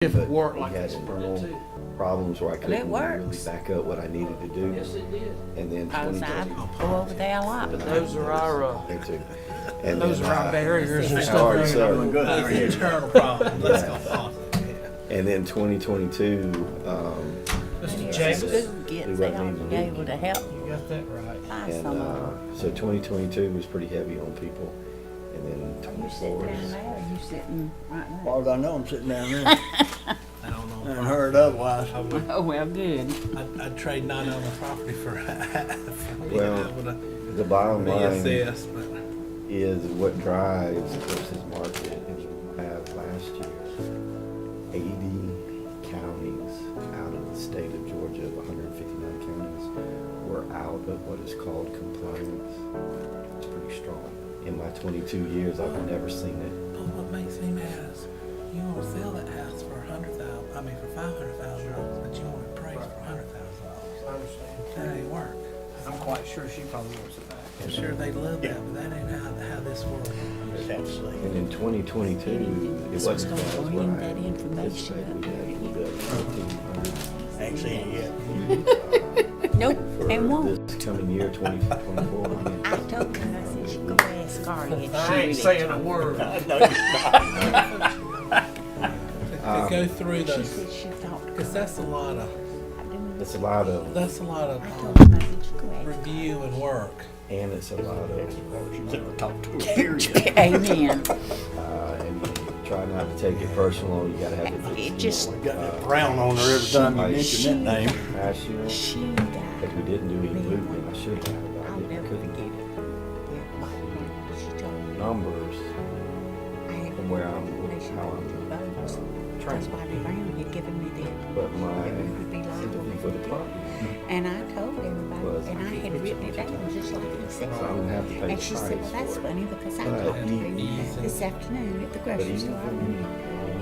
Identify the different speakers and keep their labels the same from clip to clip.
Speaker 1: If it worked
Speaker 2: we
Speaker 1: like
Speaker 2: had
Speaker 1: it's
Speaker 2: internal
Speaker 1: supposed to.
Speaker 2: problems where I couldn't really
Speaker 3: works.
Speaker 2: back up what I needed to do.
Speaker 1: Yes, it did.
Speaker 2: And then
Speaker 3: I
Speaker 2: 2020.
Speaker 3: go over there a lot.
Speaker 1: But those are our,
Speaker 2: Me too. And
Speaker 1: those
Speaker 2: then,
Speaker 1: are our barriers and
Speaker 2: How
Speaker 1: stuff.
Speaker 2: are you, sir?
Speaker 1: That's the internal problem. Let's go positive.
Speaker 2: And then 2022,
Speaker 1: Mr.
Speaker 3: James
Speaker 1: James,
Speaker 3: gets
Speaker 2: Do
Speaker 3: they
Speaker 2: what
Speaker 3: ought
Speaker 2: needs
Speaker 3: to
Speaker 2: to
Speaker 3: be
Speaker 2: be.
Speaker 3: able to help
Speaker 1: you got that right.
Speaker 3: find
Speaker 2: and
Speaker 3: some of them.
Speaker 2: so 2022 was pretty heavy on people. And then
Speaker 3: Are you sitting
Speaker 2: 24
Speaker 3: down
Speaker 2: is,
Speaker 3: there or are you sitting right
Speaker 4: As
Speaker 3: there?
Speaker 4: far as I know, I'm sitting down there.
Speaker 1: I don't know.
Speaker 4: I haven't heard otherwise.
Speaker 1: I would,
Speaker 3: Oh, well, good.
Speaker 1: I'd trade not on the property for being
Speaker 2: Well,
Speaker 1: able to
Speaker 2: the bottom line
Speaker 1: reassess, but
Speaker 2: is what drives, of course, his market. And we have last year 80 counties out of the state of Georgia, of 159 counties, were out of what is called compliance. It's pretty strong. In my 22 years, I've never seen it.
Speaker 1: but what makes me mad is you want to sell that house for $100,000, I mean for $500,000, but you want it appraised for $100,000.
Speaker 5: I understand.
Speaker 1: That ain't work.
Speaker 5: I'm quite sure she probably wants it back.
Speaker 1: I'm sure they love that, but that ain't how this works.
Speaker 2: And in 2022, it
Speaker 3: This
Speaker 2: wasn't
Speaker 3: was
Speaker 2: as
Speaker 3: gonna
Speaker 2: what
Speaker 3: bring
Speaker 2: I
Speaker 3: that information
Speaker 2: anticipated. We
Speaker 3: up.
Speaker 2: had the
Speaker 4: Ain't seen it yet.
Speaker 3: Nope,
Speaker 2: for
Speaker 3: and won't.
Speaker 2: this coming year, 2024.
Speaker 3: I told her, I said, you go ask Carly if
Speaker 5: I
Speaker 3: she
Speaker 5: ain't
Speaker 3: really
Speaker 5: saying a word.
Speaker 4: I know you're not.
Speaker 1: To go through
Speaker 3: She
Speaker 1: those,
Speaker 3: said she thought.
Speaker 1: because that's a lot of,
Speaker 2: It's a lot of,
Speaker 3: I told her, I said, you go ask
Speaker 1: review and work.
Speaker 2: and it's a lot of,
Speaker 4: She's never talked to her, period.
Speaker 3: Amen.
Speaker 2: and you try not to take it personal. You gotta have it.
Speaker 3: It just-
Speaker 4: Got that frown on her every time you mention that name.
Speaker 2: Last year,
Speaker 3: She
Speaker 2: because
Speaker 3: got,
Speaker 2: we didn't do any movement, I should have.
Speaker 3: I'll
Speaker 2: I
Speaker 3: never
Speaker 2: couldn't
Speaker 3: forget
Speaker 2: get
Speaker 3: it. She told me.
Speaker 2: numbers
Speaker 3: I had
Speaker 2: from where I'm,
Speaker 3: information
Speaker 2: how
Speaker 3: on the
Speaker 2: I'm
Speaker 3: votes.
Speaker 2: trained.
Speaker 3: That's why the Brown had given me that.
Speaker 2: But my
Speaker 3: It would be
Speaker 2: sympathy for the property.
Speaker 3: And I told everybody,
Speaker 2: Was-
Speaker 3: and I had written it down just like he said.
Speaker 2: So I'm gonna have to pay
Speaker 3: And
Speaker 2: the
Speaker 3: she said, well,
Speaker 2: price
Speaker 3: that's
Speaker 2: for it.
Speaker 3: funny because I
Speaker 2: But
Speaker 3: talked to
Speaker 2: he-
Speaker 3: him this afternoon at the
Speaker 2: But
Speaker 3: grocery
Speaker 2: even
Speaker 3: store.
Speaker 2: for me,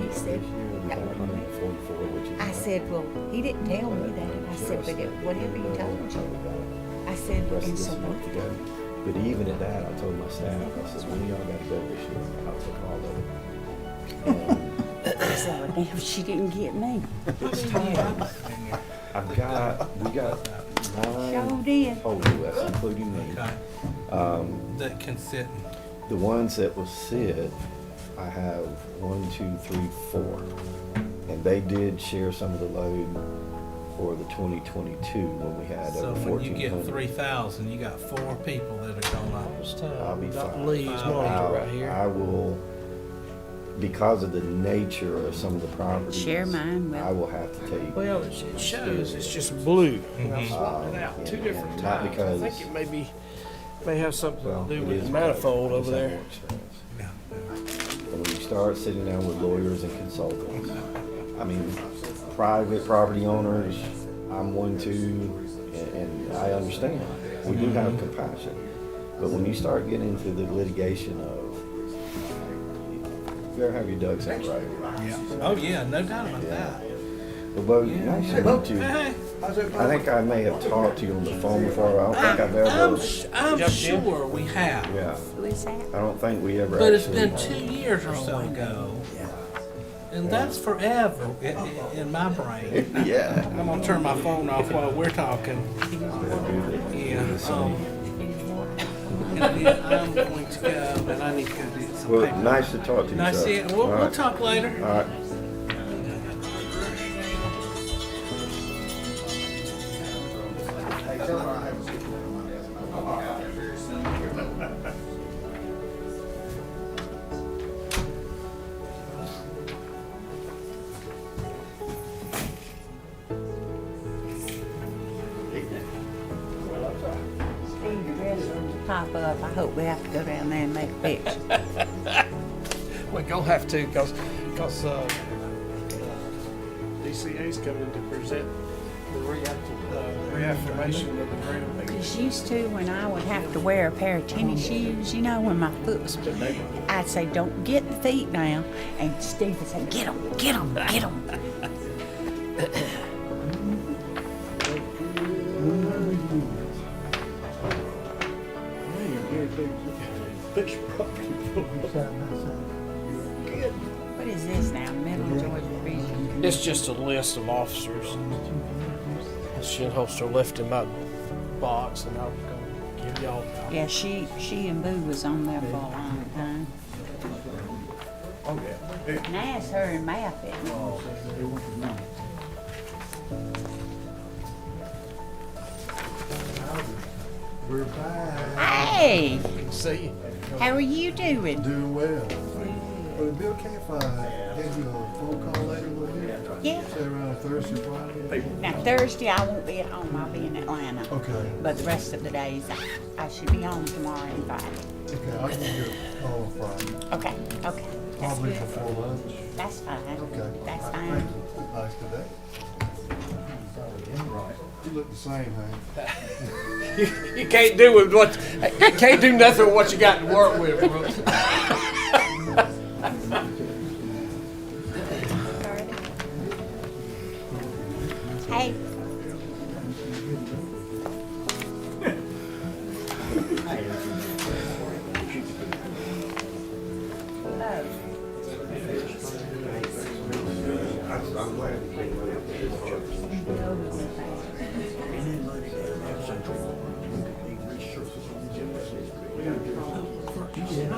Speaker 3: He said,
Speaker 2: this year we got 144, which is.
Speaker 3: I said, well, he didn't tell me that. I said, but whatever he told you. I said,
Speaker 2: The rest of
Speaker 3: and
Speaker 2: this
Speaker 3: so
Speaker 2: month to go. But even at that, I told my staff, I said, when y'all gotta go this year, I'll take all of it.
Speaker 3: I said, well, damn, she didn't get me.
Speaker 2: It's time. We got
Speaker 3: Sure
Speaker 2: 9
Speaker 3: did.
Speaker 2: total, that's including me.
Speaker 1: Okay. That can sit and
Speaker 2: The ones that will sit, I have 1, 2, 3, 4. And they did share some of the load for the 2022 when we had
Speaker 1: so
Speaker 2: over
Speaker 1: when you get
Speaker 2: 1,400.
Speaker 1: 3,000, you got 4 people that are gonna.
Speaker 2: I'll be
Speaker 5: Dr.
Speaker 2: fine.
Speaker 5: Lee's monitor right here.
Speaker 2: I will, because of the nature of some of the properties.
Speaker 3: Share mine with-
Speaker 2: I will have to take.
Speaker 5: Well, it shows it's just blue. And I
Speaker 1: Mhm.
Speaker 5: swapped it out 2 different
Speaker 2: Not
Speaker 5: times.
Speaker 2: because-
Speaker 5: I think it may have something
Speaker 2: Well,
Speaker 5: to do
Speaker 2: it
Speaker 5: with
Speaker 2: is
Speaker 5: the manifold
Speaker 2: because
Speaker 5: over
Speaker 2: it's
Speaker 5: there.
Speaker 2: more expensive.
Speaker 1: Yeah.
Speaker 2: And when you start sitting down with lawyers and consultants, I mean, private property owners, I'm one too, and I understand. We do have compassion. But when you start getting into the litigation of, you better have your ducks in a row.
Speaker 1: Yeah. Oh, yeah, no doubt about that.
Speaker 2: But Bo, nice to meet you.
Speaker 1: Hey,
Speaker 2: I think I may have talked to you on the phone before. I don't think I've ever.
Speaker 1: I'm sure we have.
Speaker 2: Yeah,
Speaker 3: Who is that?
Speaker 2: I don't think we ever.
Speaker 1: But it's
Speaker 2: actually,
Speaker 1: been 2 years or so ago. And that's forever in my brain.
Speaker 2: Yeah.
Speaker 1: I'm gonna turn my phone off while we're talking. Yeah, and then I'm going to go, and I need to go do some
Speaker 2: Well,
Speaker 1: paper.
Speaker 2: nice to talk to you.
Speaker 1: Nice
Speaker 2: sir.
Speaker 1: to see you. We'll
Speaker 2: All right.
Speaker 1: talk later.
Speaker 2: All right.
Speaker 3: Steve, the restroom will pop up. I hope we have to go down there and make a picture.
Speaker 5: We're gonna have to, cause DCA's coming to present the reaffirmation of the grant.
Speaker 3: Cause used to, when I would have to wear a pair of tennis shoes, you know, when my foot was, I'd say, don't get the feet down. And Steve would say, get them, get them, get them.
Speaker 4: Picture property.
Speaker 3: What is this now? Middle Georgia Region
Speaker 5: It's just a list of officers. The shit holster left in my box, and I was gonna give y'all.
Speaker 3: Yeah, she and Boo was on there for a long time.
Speaker 4: Oh, yeah.
Speaker 3: And I asked her and Matt it.
Speaker 6: We're back.
Speaker 3: Hey,
Speaker 5: See you.
Speaker 3: how are you doing?
Speaker 6: Doing well. Well, Bill Camp, gave you a phone call later, will you?
Speaker 3: Yeah.
Speaker 6: Say around Thursday, Friday?
Speaker 3: Now Thursday I won't be at home. I'll be in Atlanta.
Speaker 6: Okay.
Speaker 3: But the rest of the days I should be home tomorrow and Friday.
Speaker 6: Okay, I can give you a call on Friday.
Speaker 3: Okay. Okay. That's
Speaker 6: Probably
Speaker 3: good.
Speaker 6: before lunch.
Speaker 3: That's fine.
Speaker 6: Okay.
Speaker 3: That's
Speaker 6: Thank
Speaker 3: fine.
Speaker 6: you. Nice today. You look the same, Hank.
Speaker 5: You can't do with what you can't do nothing with what you got to work with, bro.
Speaker 3: Hey.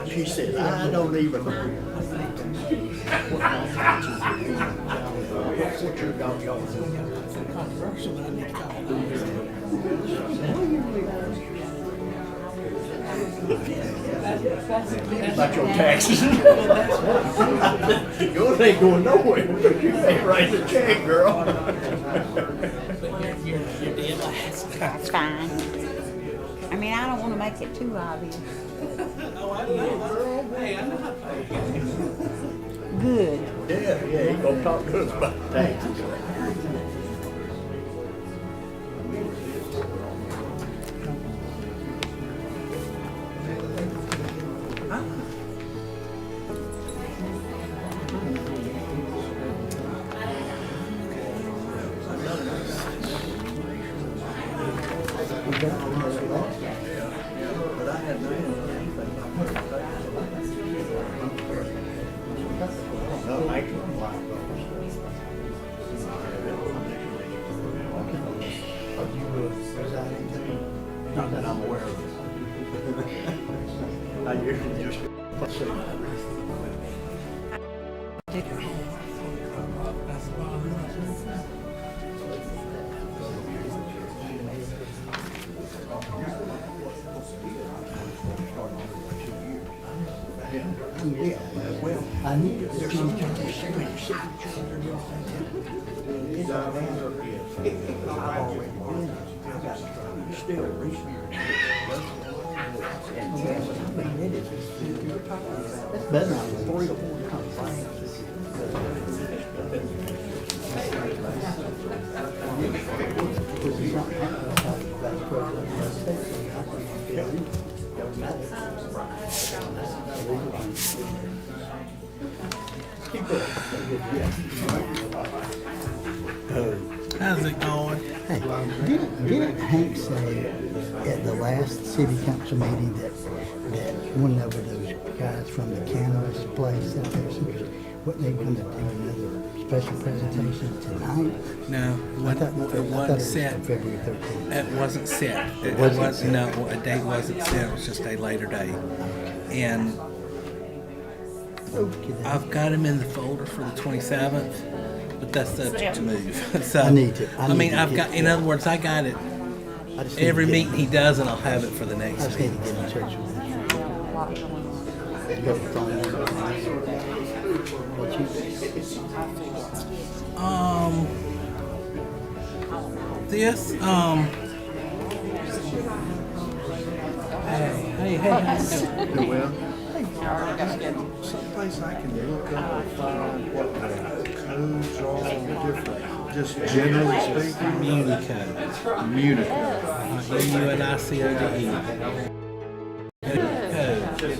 Speaker 4: She said, I don't even know. What your dog y'all doing?
Speaker 1: Controversial, but I need to call.
Speaker 4: About your taxes. Yours ain't going nowhere. You ain't writing a check, girl.
Speaker 1: But you're dead last.
Speaker 3: That's fine. I mean, I don't want to make it too obvious.
Speaker 1: Oh, I know. Hey, I know how to pay.
Speaker 3: Good.
Speaker 4: Yeah, he gonna talk to us about taxes. Not that I'm aware of. I usually just. Yeah, well, I need it. There's some kind of signature. It's a matter of if I've already done it. I got to still research. That's better than 3 or 4 complaints.
Speaker 1: How's it going?
Speaker 7: Hey, didn't Hank say at the last city council meeting that one of those guys from the cannabis place out there, what they gonna do another special presentation tonight?
Speaker 1: No,
Speaker 7: I thought
Speaker 1: it wasn't set.
Speaker 7: February 13th.
Speaker 1: It wasn't set. It
Speaker 7: Wasn't
Speaker 1: was
Speaker 7: set.
Speaker 1: no, a date wasn't set. It was just a later date. And
Speaker 7: Okay, then.
Speaker 1: I've got him in the folder for the 27th, but that's subject to move. So
Speaker 7: I need to- I
Speaker 1: I
Speaker 7: need
Speaker 1: mean,
Speaker 7: to
Speaker 1: I've
Speaker 7: get-
Speaker 1: got. In other words, I got it.
Speaker 7: I just need
Speaker 1: Every
Speaker 7: to get-
Speaker 1: meeting he does, and I'll have it for the
Speaker 7: I
Speaker 1: next
Speaker 7: just need
Speaker 1: meeting.
Speaker 7: to get in church with him. Go to phone. What you-
Speaker 1: This Hey.
Speaker 6: Well, someplace I can look up and find what the codes are different, just generally speaking.
Speaker 1: Municode.
Speaker 6: Municode.
Speaker 1: MUNICODE.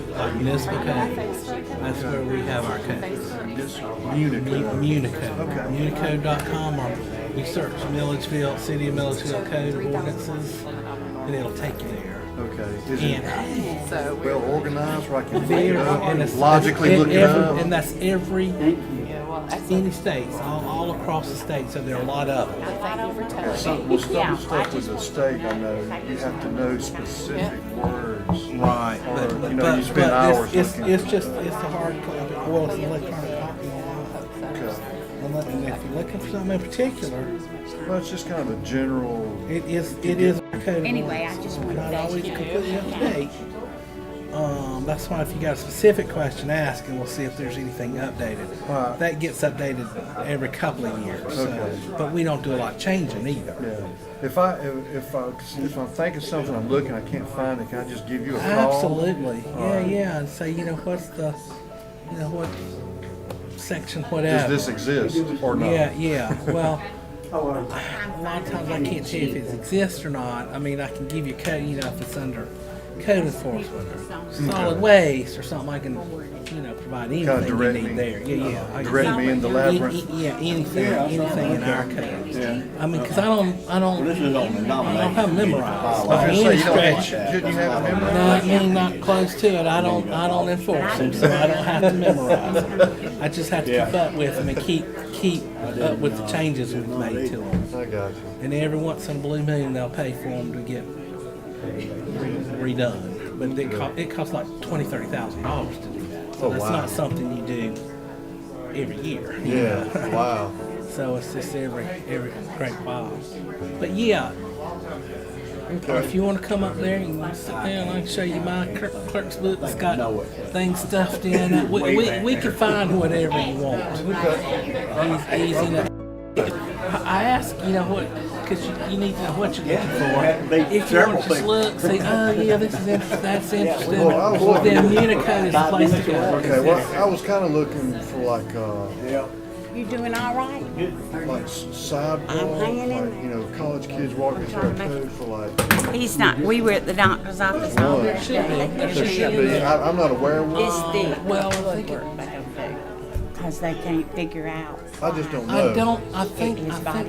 Speaker 1: Code. Municipal code. That's where we have our codes.
Speaker 6: Municode.
Speaker 1: Municode.
Speaker 6: Okay.
Speaker 1: Municode.com, or you search Milledgeville, City of Milledgeville Code of Ordinances, and it'll take you there.
Speaker 6: Okay. Is it
Speaker 1: And
Speaker 6: well organized where I can look
Speaker 1: very,
Speaker 6: it up
Speaker 1: and
Speaker 6: and
Speaker 1: it's
Speaker 6: logically look it
Speaker 1: every,
Speaker 6: up?
Speaker 1: and that's every Any states, all across the state, so there are a lot of them.
Speaker 6: Well, some of the stuff with the state, I know, you have to know specific words.
Speaker 1: Right,
Speaker 6: Or, you know, you spend hours looking.
Speaker 1: it's the hard copy, well, it's the electronic copy online.
Speaker 6: Okay.
Speaker 1: And if you're looking for something in particular,
Speaker 6: Well, it's just kind of a general,
Speaker 1: it is coded.
Speaker 3: Anyway, I just wanted
Speaker 1: Not
Speaker 3: to
Speaker 1: always
Speaker 3: let you
Speaker 1: completely up to
Speaker 3: know.
Speaker 1: date. That's why if you got a specific question, ask, and we'll see if there's anything updated.
Speaker 6: Right.
Speaker 1: That gets updated every couple of years. So,
Speaker 6: Okay.
Speaker 1: but we don't do a lot of changing either.
Speaker 6: yeah. If I'm thinking something, I'm looking, I can't find it, can I just give you a call?
Speaker 1: Absolutely.
Speaker 6: All
Speaker 1: Yeah,
Speaker 6: right.
Speaker 1: yeah. And say, what section,
Speaker 6: Does
Speaker 1: whatever.
Speaker 6: this exist or not?
Speaker 1: Yeah, yeah. Well, a lot of times I can't tell you if it exists or not. I mean, I can give you code, if it's under code enforcement or solid waste or something. I can, provide anything
Speaker 6: Kinda
Speaker 1: you
Speaker 6: direct
Speaker 1: need
Speaker 6: me.
Speaker 1: there. Yeah, yeah. I can-
Speaker 6: Direct me in the labyrinth?
Speaker 1: Yeah, anything in our code.
Speaker 6: Yeah.
Speaker 1: I mean, because I don't have them memorized.
Speaker 6: I was
Speaker 1: Any
Speaker 6: gonna say, you don't,
Speaker 1: stretch.
Speaker 6: shouldn't you have it
Speaker 1: No,
Speaker 6: memorized?
Speaker 1: I mean, not close to it. I don't enforce them, so I don't have to memorize them. I just have to keep up with them and keep up with the changes we've made to them.
Speaker 6: I got you.
Speaker 1: And every once in a blue moon, they'll pay for them to get redone. But it costs like $20,000-$30,000 to do that. So
Speaker 6: Oh,
Speaker 1: that's
Speaker 6: wow.
Speaker 1: not something you do every year.
Speaker 6: Yeah, wow.
Speaker 1: So it's just every great while. But yeah, if you want to come up there, you can sit down. I can show you my clerk's book. It's got things stuffed in it. We can find whatever you want. Easy enough. I ask, because you need to know what you're looking for. If you want to just look, say, oh yeah, this is interesting, that's interesting,
Speaker 6: Well, I was looking-
Speaker 1: then Unicode is the place to go.
Speaker 6: Okay, well, I was kind of looking for like
Speaker 3: You doing all right?
Speaker 6: sidewalk,
Speaker 3: hanging in
Speaker 6: like, college kids walking through a code for like,
Speaker 3: He's not. We were at the doctor's office all
Speaker 6: There
Speaker 3: day.
Speaker 6: there should be, I'm not aware of
Speaker 3: It's
Speaker 6: one.
Speaker 3: the
Speaker 1: Well,
Speaker 3: work they don't do because they can't figure out.
Speaker 6: I just don't know.
Speaker 1: I think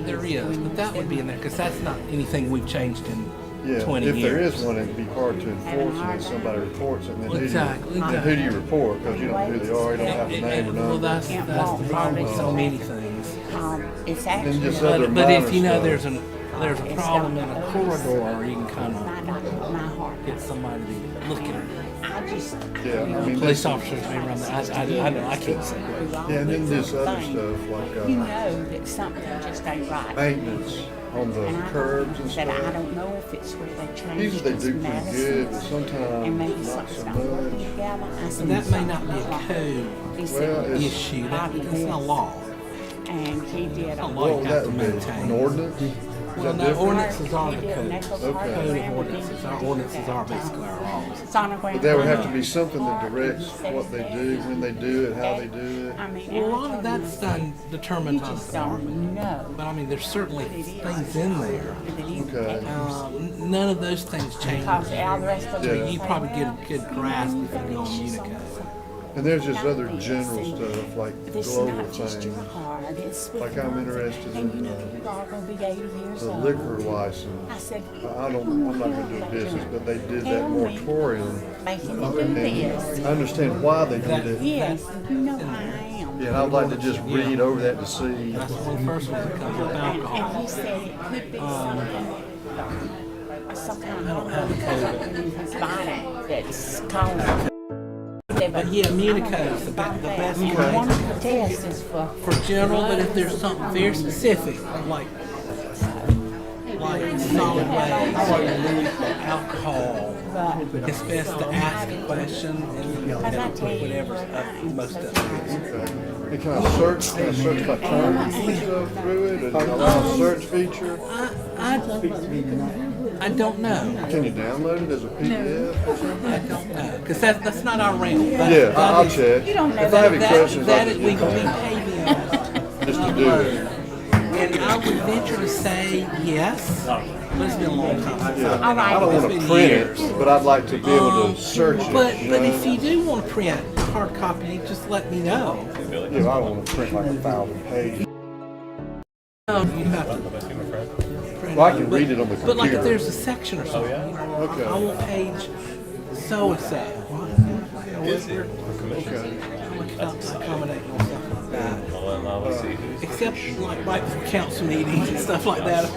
Speaker 1: there is, but that would be in there, because that's not anything we've changed in
Speaker 6: Yeah,
Speaker 1: 20
Speaker 6: if there
Speaker 1: years.
Speaker 6: is one, it'd be hard to enforce, and then somebody reports it, and then
Speaker 1: Exactly,
Speaker 6: then who do you report? Because you don't know who they are, you don't have a name or
Speaker 1: Well,
Speaker 6: number.
Speaker 1: that's the problem with so many things.
Speaker 3: It's
Speaker 6: Then
Speaker 3: actually
Speaker 6: just other
Speaker 1: But if
Speaker 6: minor
Speaker 1: you know
Speaker 6: stuff.
Speaker 1: there's a problem in a corridor, you can kind
Speaker 3: my
Speaker 1: of
Speaker 3: doctor, my heart.
Speaker 1: get somebody to look at it.
Speaker 3: I just.
Speaker 6: Yeah, I mean,
Speaker 1: Police
Speaker 6: this,
Speaker 1: officers may run that. I know, I can't say.
Speaker 6: yeah, and then this other stuff, like,
Speaker 3: You know that something just ain't right.
Speaker 6: maintenance on the
Speaker 3: And I
Speaker 6: curbs and
Speaker 3: said, I
Speaker 6: stuff.
Speaker 3: don't know if it's where they change
Speaker 6: Usually they
Speaker 3: this
Speaker 6: do pretty good, but
Speaker 3: medicine and
Speaker 6: sometimes
Speaker 3: maybe
Speaker 6: not so
Speaker 3: something's not working
Speaker 6: much.
Speaker 3: together. I said,
Speaker 1: And that may not be a code
Speaker 3: He
Speaker 6: Well,
Speaker 3: said,
Speaker 6: it's-
Speaker 1: issue. That's not law.
Speaker 3: and he did a
Speaker 1: law.
Speaker 6: What
Speaker 1: you
Speaker 6: would
Speaker 1: have
Speaker 6: that
Speaker 1: to
Speaker 6: be,
Speaker 1: maintain.
Speaker 6: an ordinance? Is
Speaker 1: Well,
Speaker 6: that
Speaker 1: no,
Speaker 6: different?
Speaker 1: ordinances are the
Speaker 3: He did
Speaker 1: code.
Speaker 3: nickel
Speaker 6: Okay.
Speaker 3: card
Speaker 1: Code of
Speaker 3: around
Speaker 1: ordinances. Our ordinances are basically our laws.
Speaker 3: sonogram.
Speaker 6: But there would have to be something that directs what they do, when they do it, how they do it.
Speaker 3: I mean,
Speaker 1: Well, a lot of that's done determined
Speaker 3: you
Speaker 1: by the
Speaker 3: just
Speaker 1: department.
Speaker 3: don't know.
Speaker 1: But I mean, there's certainly things in there.
Speaker 6: Okay.
Speaker 1: None of those things change.
Speaker 3: Because all the rest of
Speaker 6: Yeah.
Speaker 3: them
Speaker 1: You
Speaker 3: say,
Speaker 1: probably get
Speaker 3: well,
Speaker 1: a good grasp if you go on Unicode.
Speaker 6: And there's just other general stuff, like
Speaker 3: This is
Speaker 6: global
Speaker 3: not just your
Speaker 6: things.
Speaker 3: heart, it's with
Speaker 6: Like I'm interested
Speaker 3: and you
Speaker 6: in
Speaker 3: know you are gonna be 80 years
Speaker 6: the
Speaker 3: old.
Speaker 6: liquor
Speaker 3: I
Speaker 6: license.
Speaker 3: said,
Speaker 6: I'm not gonna do business, but they did that moratorium.
Speaker 3: making me do this.
Speaker 6: And I understand why they did it.
Speaker 3: Yes, you know I am.
Speaker 6: Yeah, and I'd like to just read over that to see.
Speaker 1: That's one of the first ones that comes with alcohol.
Speaker 3: And he said it could be something, some kind of in his body that's causing.
Speaker 1: But yeah, Unicode is the best
Speaker 3: One
Speaker 1: way
Speaker 3: of the tests is for
Speaker 1: general, but if there's something very specific, like solid waste, alcohol, it's best to ask a question and put whatever's up most of it.
Speaker 6: And can I search by terms and stuff through it, and allow a search feature?
Speaker 1: I don't know.
Speaker 6: Can you download it as a PDF or something?
Speaker 1: I don't know, because that's not our realm.
Speaker 6: Yeah, I'll check.
Speaker 3: You don't know
Speaker 6: If I have any questions,
Speaker 1: That
Speaker 6: I'll
Speaker 1: is, we
Speaker 6: just
Speaker 1: pay them.
Speaker 6: just to do it.
Speaker 1: And I would venture to say yes, but it's been a long time.
Speaker 6: Yeah.
Speaker 3: All right.
Speaker 6: I don't want
Speaker 1: It's
Speaker 6: to
Speaker 1: been
Speaker 6: print
Speaker 1: years.
Speaker 6: it, but I'd like to be able to search it.
Speaker 1: But
Speaker 6: you
Speaker 1: but
Speaker 6: know?
Speaker 1: if you do want to print hard copy, just let me know.
Speaker 6: Yeah, I don't want to print like 1,000 pages.
Speaker 1: No, you have to print
Speaker 6: Well, I
Speaker 1: it.
Speaker 6: can read it on the
Speaker 1: But like if
Speaker 6: computer.
Speaker 1: there's a section or something,
Speaker 6: Okay.
Speaker 1: I want page so and so.
Speaker 6: Okay.
Speaker 1: Accommodate and stuff like that.
Speaker 8: Well, let's see.
Speaker 1: Except like right before council meetings and stuff like that.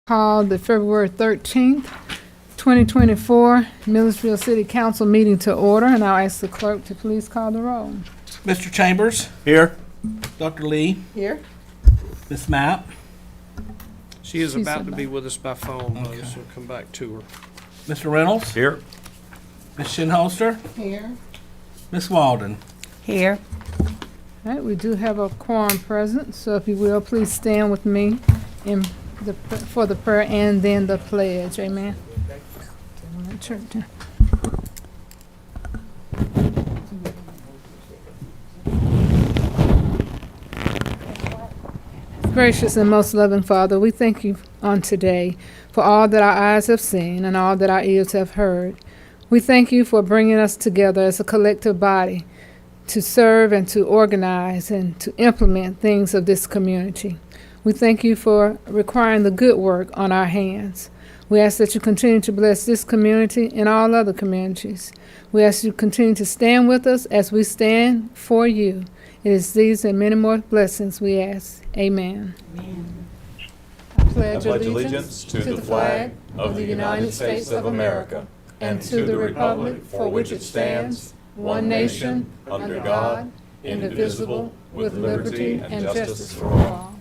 Speaker 9: Call the February 13th, 2024 Milledgeville City Council meeting to order, and I'll ask the clerk to please call the roll.
Speaker 1: Mr. Chambers,
Speaker 5: Here.
Speaker 1: Dr. Lee,
Speaker 3: Here.
Speaker 1: Miss Mapp,
Speaker 5: She is
Speaker 9: She's
Speaker 5: about to
Speaker 9: about-
Speaker 5: be with us by phone, though, so come back to her.
Speaker 1: Mr. Reynolds,
Speaker 5: Here.
Speaker 1: Miss Shinholster,
Speaker 3: Here.
Speaker 1: Miss Walden.
Speaker 3: Here.
Speaker 9: All right, we do have a quorum present, so if you will, please stand with me for the prayer and then the pledge. Amen. Gracious and most loving Father, we thank you on today for all that our eyes have seen and all that our ears have heard. We thank you for bringing us together as a collective body to serve and to organize and to implement things of this community. We thank you for requiring the good work on our hands. We ask that you continue to bless this community and all other communities. We ask you to continue to stand with us as we stand for you. It is these and many more blessings we ask. Amen.
Speaker 3: Amen.
Speaker 9: pledge allegiance to the flag of the United States of America and to the republic for which it stands, one nation, under God, indivisible, with liberty and justice for all.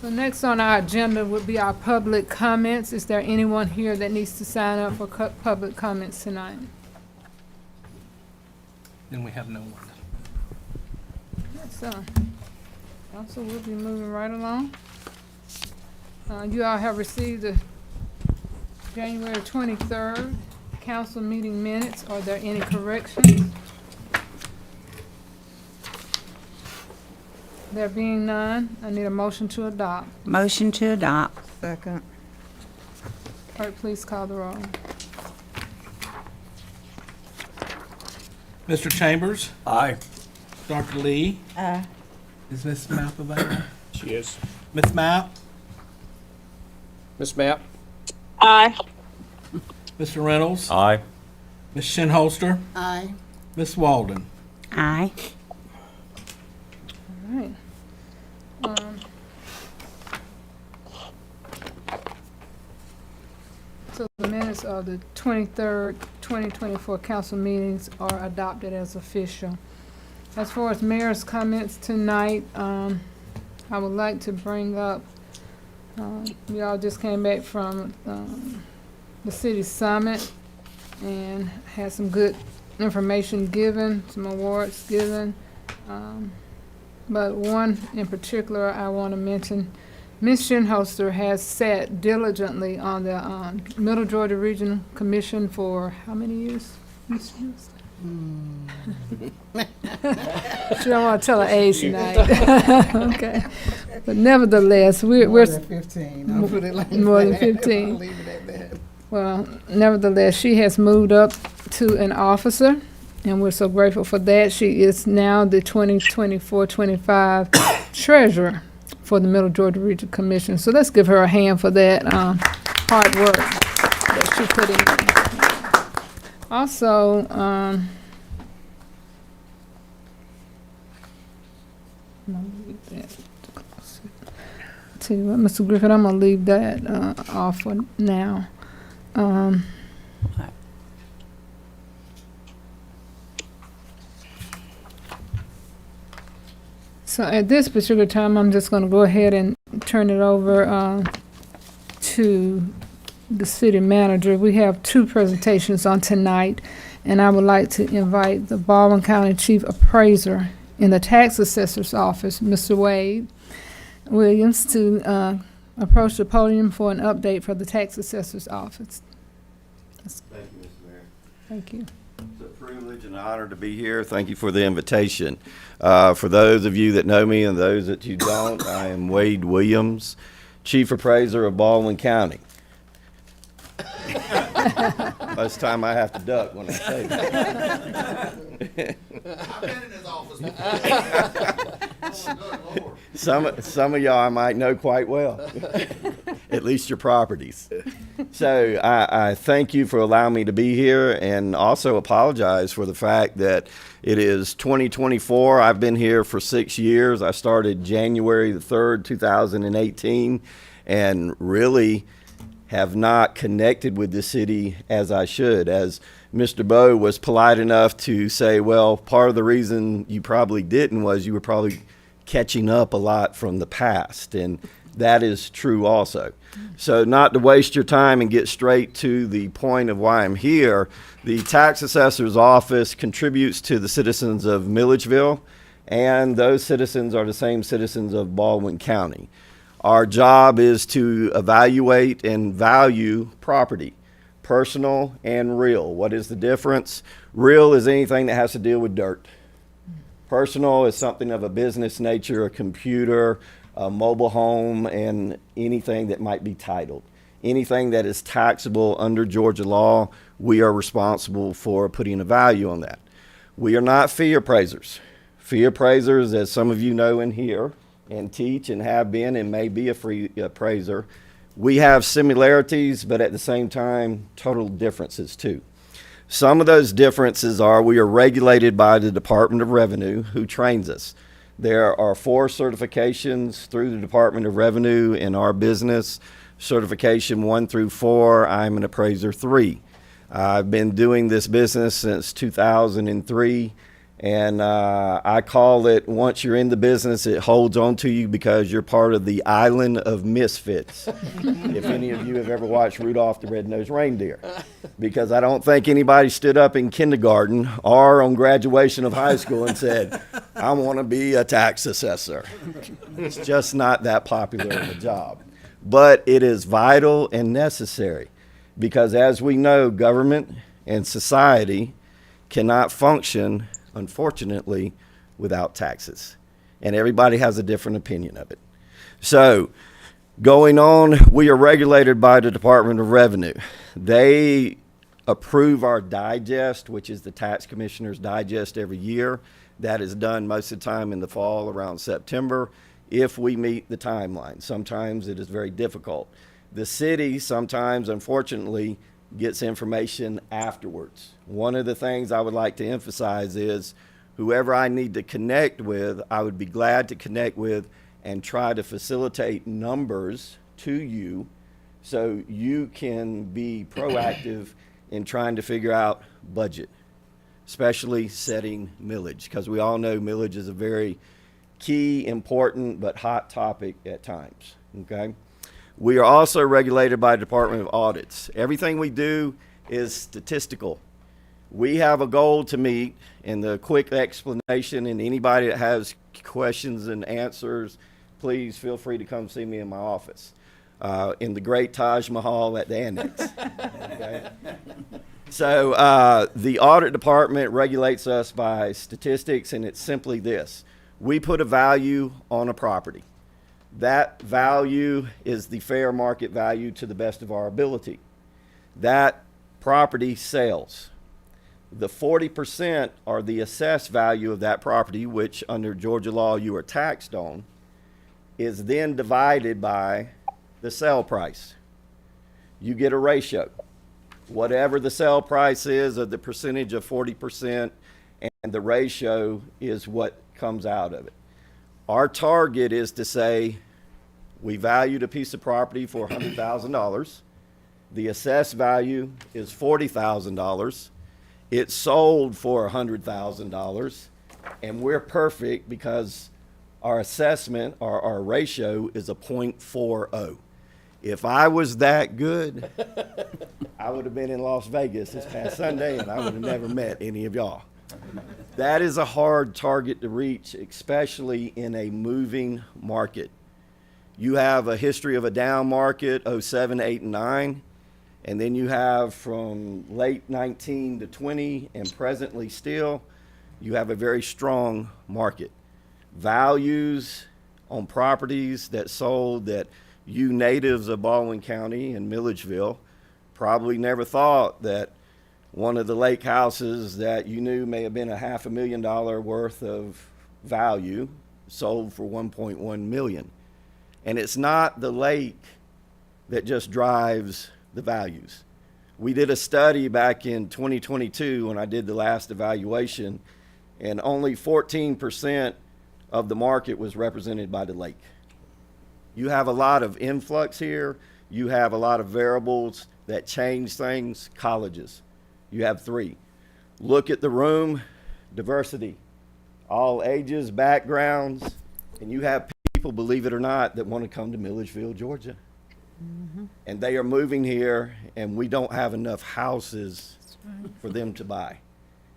Speaker 9: So next on our agenda would be our public comments. Is there anyone here that needs to sign up for public comments tonight?
Speaker 1: Then we have no one.
Speaker 9: So, council will be moving right along. You all have received the January 23rd council meeting minutes. Are there any corrections? There being none, I need a motion to adopt.
Speaker 3: Motion to adopt.
Speaker 8: Second.
Speaker 9: Clerk, please call the roll.
Speaker 1: Mr. Chambers,
Speaker 5: Aye.
Speaker 1: Dr. Lee. Is Miss Mapp available?
Speaker 5: She is.
Speaker 1: Miss Mapp,
Speaker 5: Miss Mapp?
Speaker 10: Aye.
Speaker 1: Mr. Reynolds,
Speaker 5: Aye.
Speaker 1: Miss Shinholster,
Speaker 8: Aye.
Speaker 1: Miss Walden.
Speaker 3: Aye.
Speaker 9: All right. So the minutes of the 23rd, 2024 council meetings are adopted as official. As far as mayor's comments tonight, I would like to bring up, we all just came back from the city summit and had some good information given, some awards given. But one in particular I want to mention, Ms. Shinholster has sat diligently on the Middle Georgia Regional Commission for how many years, Ms. Shinholster? She don't want to tell her age tonight. Okay. But nevertheless, we're
Speaker 8: More than 15. I'll put it like
Speaker 9: more than
Speaker 8: that.
Speaker 9: 15.
Speaker 8: I'll leave it at that.
Speaker 9: Well, nevertheless, she has moved up to an officer, and we're so grateful for that. She is now the 2024-25 treasurer for the Middle Georgia Regional Commission. So let's give her a hand for that hard work that she put in. Also, tell you what, Mr. Griffin, I'm gonna leave that off for now. So at this particular time, I'm just gonna go ahead and turn it over to the city manager. We have two presentations on tonight, and I would like to invite the Baldwin County Chief Appraiser in the Tax Assessor's Office, Mr. Wade Williams, to approach the podium for an update for the Tax Assessor's Office.
Speaker 2: Thank you, Mr. Mayor.
Speaker 9: Thank you.
Speaker 2: It's a privilege and honor to be here. Thank you for the invitation. For those of you that know me and those that you don't, I am Wade Williams, Chief Appraiser of Baldwin County. Most of the time I have to duck when I say that.
Speaker 6: I've been in his office before.
Speaker 2: Some of y'all I might know quite well, at least your properties. So I thank you for allowing me to be here, and also apologize for the fact that it is 2024. I've been here for 6 years. I started January the 3rd, 2018, and really have not connected with the city as I should. As Mr. Bowe was polite enough to say, well, part of the reason you probably didn't was you were probably catching up a lot from the past, and that is true also. So not to waste your time and get straight to the point of why I'm here, the Tax Assessor's Office contributes to the citizens of Milledgeville, and those citizens are the same citizens of Baldwin County. Our job is to evaluate and value property, personal and real. What is the difference? Real is anything that has to deal with dirt. Personal is something of a business nature, a computer, a mobile home, and anything that might be titled. Anything that is taxable under Georgia law, we are responsible for putting a value on that. We are not fee appraisers. Fee appraisers, as some of you know in here, and teach and have been and may be a free appraiser, we have similarities, but at the same time, total differences too. Some of those differences are we are regulated by the Department of Revenue, who trains us. There are 4 certifications through the Department of Revenue in our business. Certification 1 through 4, I'm an appraiser 3. I've been doing this business since 2003, and I call it, once you're in the business, it holds on to you because you're part of the island of misfits. If any of you have ever watched Rudolph the Red-Nosed Reindeer, because I don't think anybody stood up in kindergarten or on graduation of high school and said, I want to be a tax assessor. It's just not that popular of a job. But it is vital and necessary because, as we know, government and society cannot function, unfortunately, without taxes. And everybody has a different opinion of it. So, going on, we are regulated by the Department of Revenue. They approve our digest, which is the Tax Commissioner's Digest every year. That is done most of the time in the fall, around September, if we meet the timeline. Sometimes it is very difficult. The city sometimes, unfortunately, gets information afterwards. One of the things I would like to emphasize is whoever I need to connect with, I would be glad to connect with and try to facilitate numbers to you so you can be proactive in trying to figure out budget, especially setting millage, because we all know millage is a very key, important, but hot topic at times, okay? We are also regulated by the Department of Audits. Everything we do is statistical. We have a goal to meet, and the quick explanation, and anybody that has questions and answers, please feel free to come see me in my office in the great Taj Mahal at the Annex. Okay? So the audit department regulates us by statistics, and it's simply this. We put a value on a property. That value is the fair market value to the best of our ability. That property sells. The 40% are the assessed value of that property, which under Georgia law you are taxed on, is then divided by the sale price. You get a ratio. Whatever the sale price is of the percentage of 40%, and the ratio is what comes out of it. Our target is to say we valued a piece of property for $100,000. The assessed value is $40,000. It sold for $100,000, and we're perfect because our assessment, our ratio is a 0.40. If I was that good, I would have been in Las Vegas this past Sunday, and I would have never met any of y'all. That is a hard target to reach, especially in a moving market. You have a history of a down market, 07, 8, and 9, and then you have from late 19 to 20, and presently still, you have a very strong market. Values on properties that sold that you natives of Baldwin County and Milledgeville probably never thought that one of the lake houses that you knew may have been $500,000 worth of value sold for 1.1 million. And it's not the lake that just drives the values. We did a study back in 2022 when I did the last evaluation, and only 14% of the market was represented by the lake. You have a lot of influx here. You have a lot of variables that change things. Colleges. You have 3. Look at the room, diversity, all ages, backgrounds, and you have people, believe it or not, that want to come to Milledgeville, Georgia. Mm-hmm. And they are moving here, and we don't have enough houses for them to buy.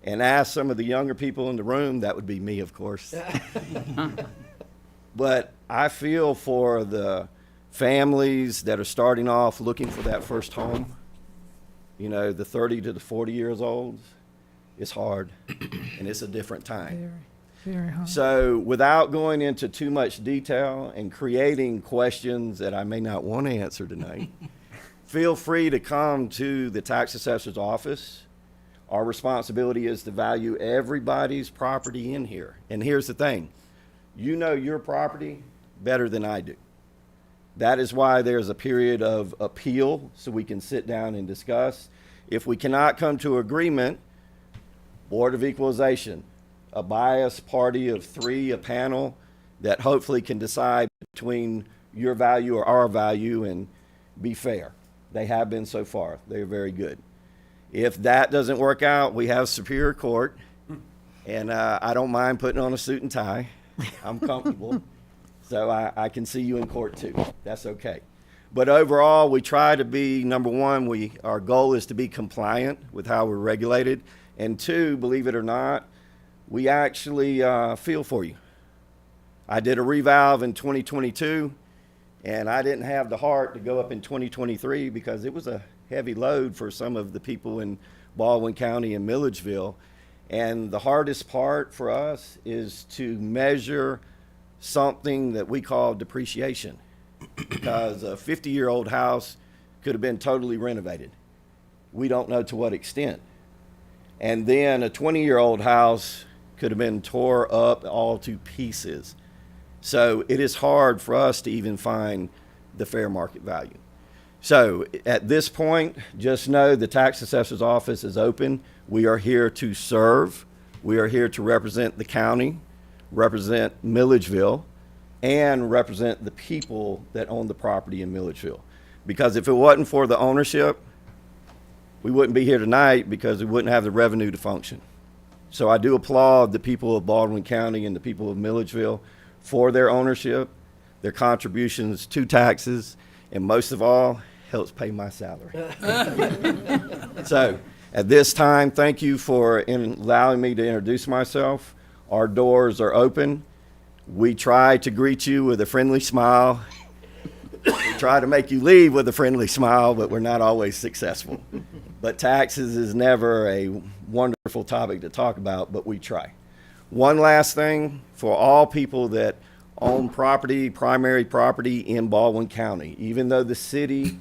Speaker 2: And ask some of the younger people in the room, that would be me, of course. But I feel for the families that are starting off looking for that first home. You know, the 30 to the 40 years old, it's hard, and it's a different time.
Speaker 9: Very hard.
Speaker 2: So without going into too much detail and creating questions that I may not want to answer tonight, feel free to come to the tax assessor's office. Our responsibility is to value everybody's property in here. And here's the thing, you know your property better than I do. That is why there's a period of appeal so we can sit down and discuss. If we cannot come to agreement, Board of Equalization, a biased party of 3, a panel that hopefully can decide between your value or our value and be fair. They have been so far. They're very good. If that doesn't work out, we have Superior Court, and I don't mind putting on a suit and tie. I'm comfortable. So I can see you in court too. That's okay. But overall, we try to be, number one, our goal is to be compliant with how we're regulated. And 2, believe it or not, we actually feel for you. I did a revalve in 2022, and I didn't have the heart to go up in 2023 because it was a heavy load for some of the people in Baldwin County and Milledgeville. And the hardest part for us is to measure something that we call depreciation, because a 50-year-old house could have been totally renovated. We don't know to what extent. And then a 20-year-old house could have been tore up all to pieces. So it is hard for us to even find the fair market value. So at this point, just know the tax assessor's office is open. We are here to serve. We are here to represent the county, represent Milledgeville, and represent the people that own the property in Milledgeville. Because if it wasn't for the ownership, we wouldn't be here tonight because we wouldn't have the revenue to function. So I do applaud the people of Baldwin County and the people of Milledgeville for their ownership, their contributions to taxes, and most of all, helps pay my salary. So at this time, thank you for allowing me to introduce myself. Our doors are open. We try to greet you with a friendly smile. We try to make you leave with a friendly smile, but we're not always successful. But taxes is never a wonderful topic to talk about, but we try. One last thing, for all people that own property, primary property in Baldwin County, even though the city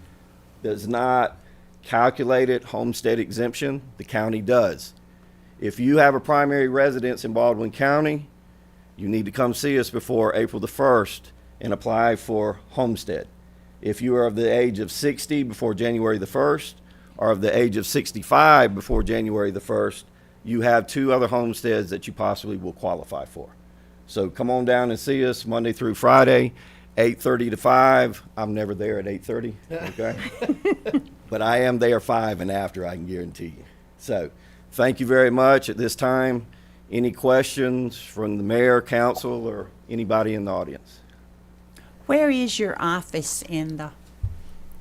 Speaker 2: does not calculate it homestead exemption, the county does. If you have a primary residence in Baldwin County, you need to come see us before April the 1st and apply for homestead. If you are of the age of 60 before January the 1st, or of the age of 65 before January the 1st, you have 2 other homesteads that you possibly will qualify for. So come on down and see us Monday through Friday, 8:30 to 5. I'm never there at 8:30, okay? But I am there 5 and after, I can guarantee you. So thank you very much. At this time, any questions from the mayor, council, or anybody in the audience?
Speaker 3: Where is your office in the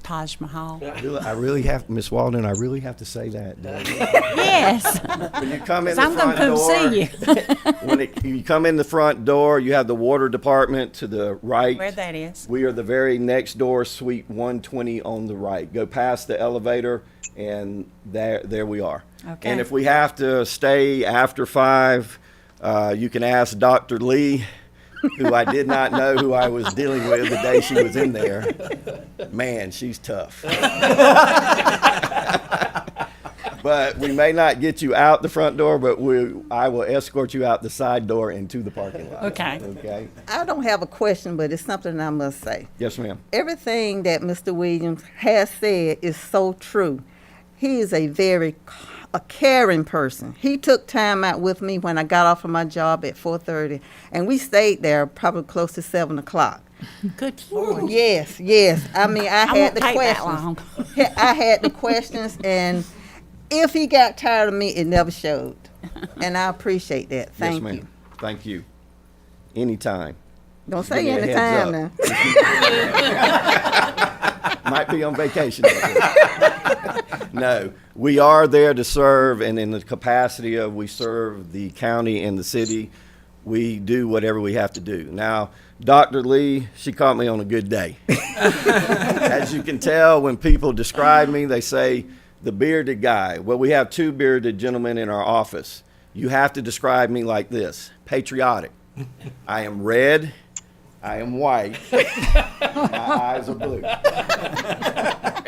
Speaker 3: Taj Mahal?
Speaker 2: I really have, Miss Walden, I really have to say that, don't I?
Speaker 3: Yes.
Speaker 2: When you come in
Speaker 3: 'Cause
Speaker 2: the
Speaker 3: I'm gonna
Speaker 2: front
Speaker 3: come
Speaker 2: door,
Speaker 3: see you.
Speaker 2: you come in the front door, you have the water department to the right.
Speaker 3: Where that is.
Speaker 2: We are the very next door, suite 120 on the right. Go past the elevator, and there we are.
Speaker 3: Okay.
Speaker 2: And if we have to stay after 5, you can ask Dr. Lee, who I did not know who I was dealing with the day she was in there. Man, she's tough. But we may not get you out the front door, but I will escort you out the side door into the parking lot.
Speaker 3: Okay.
Speaker 2: Okay?
Speaker 8: I don't have a question, but it's something I must say.
Speaker 2: Yes, ma'am.
Speaker 8: Everything that Mr. Williams has said is so true. He is a very caring person. He took time out with me when I got off of my job at 4:30, and we stayed there probably close to 7 o'clock.
Speaker 3: Good Lord.
Speaker 8: Yes, yes. I mean, I had
Speaker 3: won't
Speaker 8: the
Speaker 3: take that
Speaker 8: questions.
Speaker 3: long.
Speaker 8: I had the questions, and if he got tired of me, it never showed. And I appreciate that. Thank
Speaker 2: Yes, ma'am.
Speaker 8: you.
Speaker 2: Thank you. Anytime.
Speaker 8: Don't
Speaker 2: Give
Speaker 8: say
Speaker 2: me a
Speaker 8: any
Speaker 2: heads
Speaker 8: time
Speaker 2: up.
Speaker 8: now.
Speaker 2: Might be on vacation. No, we are there to serve, and in the capacity of we serve the county and the city, we do whatever we have to do. Now, Dr. Lee, she caught me on a good day. As you can tell, when people describe me, they say the bearded guy. Well, we have 2 bearded gentlemen in our office. You have to describe me like this: patriotic. I am red. I am white. My eyes are blue.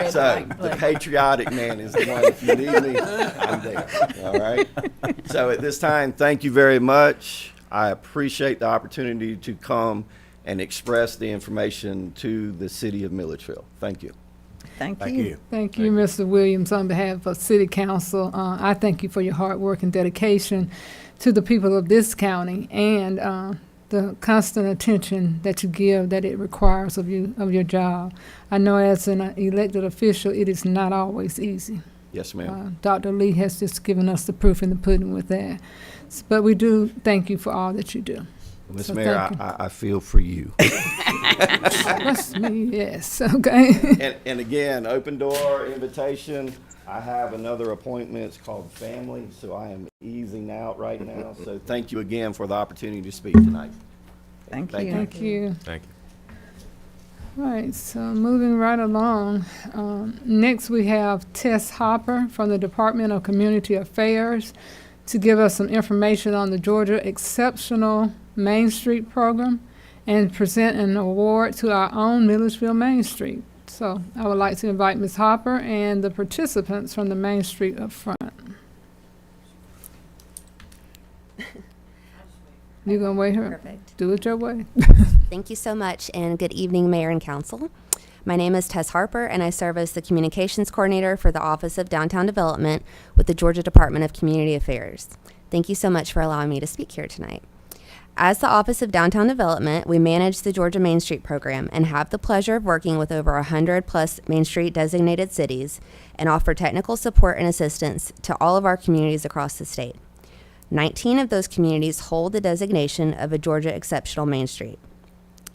Speaker 2: So the patriotic man is the one. If you need me, I'm there. All right. So at this time, thank you very much. I appreciate the opportunity to come and express the information to the city of Milledgeville. Thank you.
Speaker 8: Thank
Speaker 6: Thank
Speaker 8: you.
Speaker 6: you.
Speaker 9: Thank you, Mr. Williams, on behalf of City Council. I thank you for your hard work and dedication to the people of this county and the constant attention that you give that it requires of you, of your job. I know as an elected official, it is not always easy.
Speaker 2: Yes, ma'am.
Speaker 9: Dr. Lee has just given us the proof in the pudding with that. But we do thank you for all that you do.
Speaker 2: Miss
Speaker 9: So
Speaker 2: Mayor,
Speaker 9: thank you.
Speaker 2: I feel for you.
Speaker 9: Trust me, yes, okay.
Speaker 2: And again, open door invitation. I have another appointment. It's called family, so I am easing out right now. So thank you again for the opportunity to speak tonight.
Speaker 8: Thank
Speaker 2: Thank
Speaker 8: you.
Speaker 9: Thank you.
Speaker 6: Thank you.
Speaker 9: All right, so moving right along. Next, we have Tess Hopper from the Department of Community Affairs to give us some information on the Georgia Exceptional Main Street Program and present an award to our own Milledgeville Main Street. So I would like to invite Ms. Hopper and the participants from the Main Street up front. You gonna wait her?
Speaker 10: Perfect.
Speaker 9: Do it your way.
Speaker 10: Thank you so much, and good evening, Mayor and Council. My name is Tess Harper, and I serve as the Communications Coordinator for the Office of Downtown Development with the Georgia Department of Community Affairs. Thank you so much for allowing me to speak here tonight. As the Office of Downtown Development, we manage the Georgia Main Street program and have the pleasure of working with over 100 plus Main Street designated cities and offer technical support and assistance to all of our communities across the state. 19 of those communities hold the designation of a Georgia Exceptional Main Street.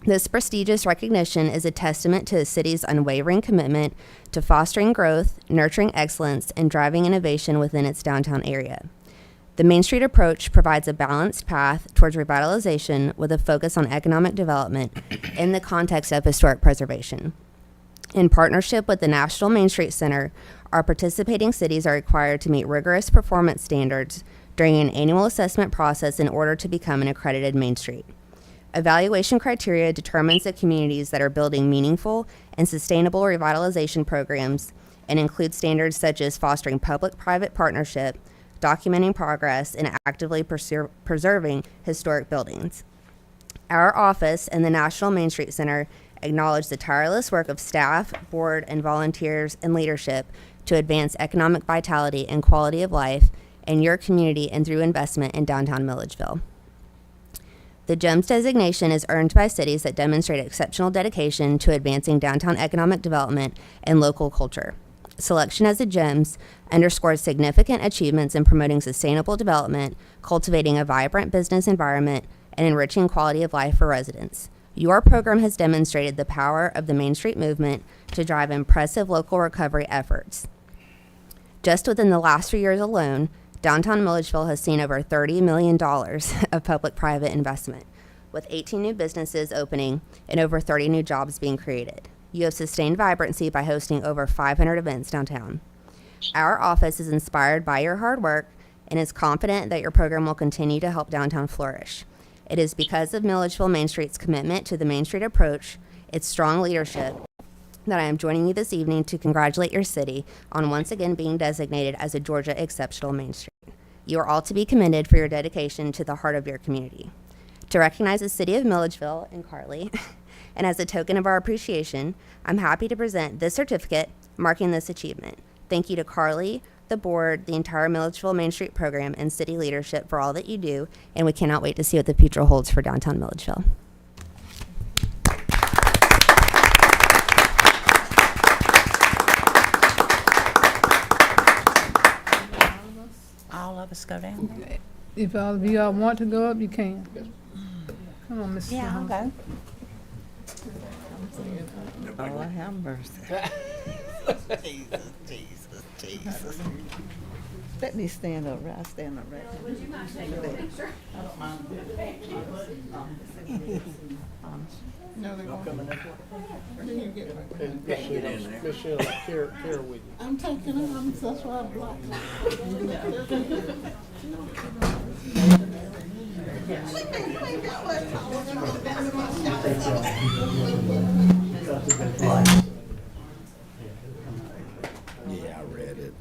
Speaker 10: This prestigious recognition is a testament to the city's unwavering commitment to fostering growth, nurturing excellence, and driving innovation within its downtown area. The Main Street approach provides a balanced path towards revitalization with a focus on economic development in the context of historic preservation. In partnership with the National Main Street Center, our participating cities are required to meet rigorous performance standards during an annual assessment process in order to become an accredited Main Street. Evaluation criteria determines the communities that are building meaningful and sustainable revitalization programs and includes standards such as fostering public-private partnership, documenting progress, and actively preserving historic buildings. Our office and the National Main Street Center acknowledge the tireless work of staff, board, and volunteers and leadership to advance economic vitality and quality of life in your community and through investment in downtown Milledgeville. The GEMS designation is earned by cities that demonstrate exceptional dedication to advancing downtown economic development and local culture. Selection as a GEMS underscores significant achievements in promoting sustainable development, cultivating a vibrant business environment, and enriching quality of life for residents. Your program has demonstrated the power of the Main Street movement to drive impressive local recovery efforts. Just within the last 3 years alone, downtown Milledgeville has seen over $30 million of public-private investment, with 18 new businesses opening and over 30 new jobs being created. You have sustained vibrancy by hosting over 500 events downtown. Our office is inspired by your hard work and is confident that your program will continue to help downtown flourish. It is because of Milledgeville Main Street's commitment to the Main Street approach, its strong leadership, that I am joining you this evening to congratulate your city on once again being designated as a Georgia Exceptional Main Street. You are all to be commended for your dedication to the heart of your community. To recognize the city of Milledgeville and Carly, and as a token of our appreciation, I'm happy to present this certificate marking this achievement. Thank you to Carly, the board, the entire Milledgeville Main Street program, and city leadership for all that you do, and we cannot wait to see what the future holds for downtown Milledgeville.
Speaker 3: All of us go down there.
Speaker 9: If all of you all want to go up, you can. Come on, Mrs.
Speaker 3: Yeah, I'll
Speaker 9: Mahoney.
Speaker 3: go.
Speaker 8: Oh, have mercy. Jesus. Let me stand up, right? Stand up, right? Would you mind taking a picture? I don't mind. No, they're going.
Speaker 5: Michelle, care with you.
Speaker 8: I'm taking them, that's why I'm blocked.
Speaker 2: Yeah, I read it.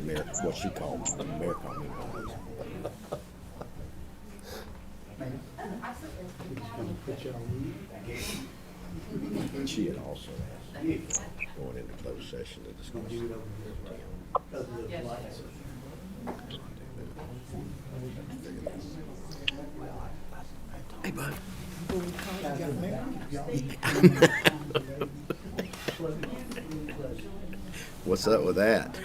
Speaker 2: Mayor, what she called me. The mayor called me. She had also asked.
Speaker 11: going into closed session to discuss.
Speaker 4: Do it over here. Other than the lights.
Speaker 11: Hey, bud. What's up with that?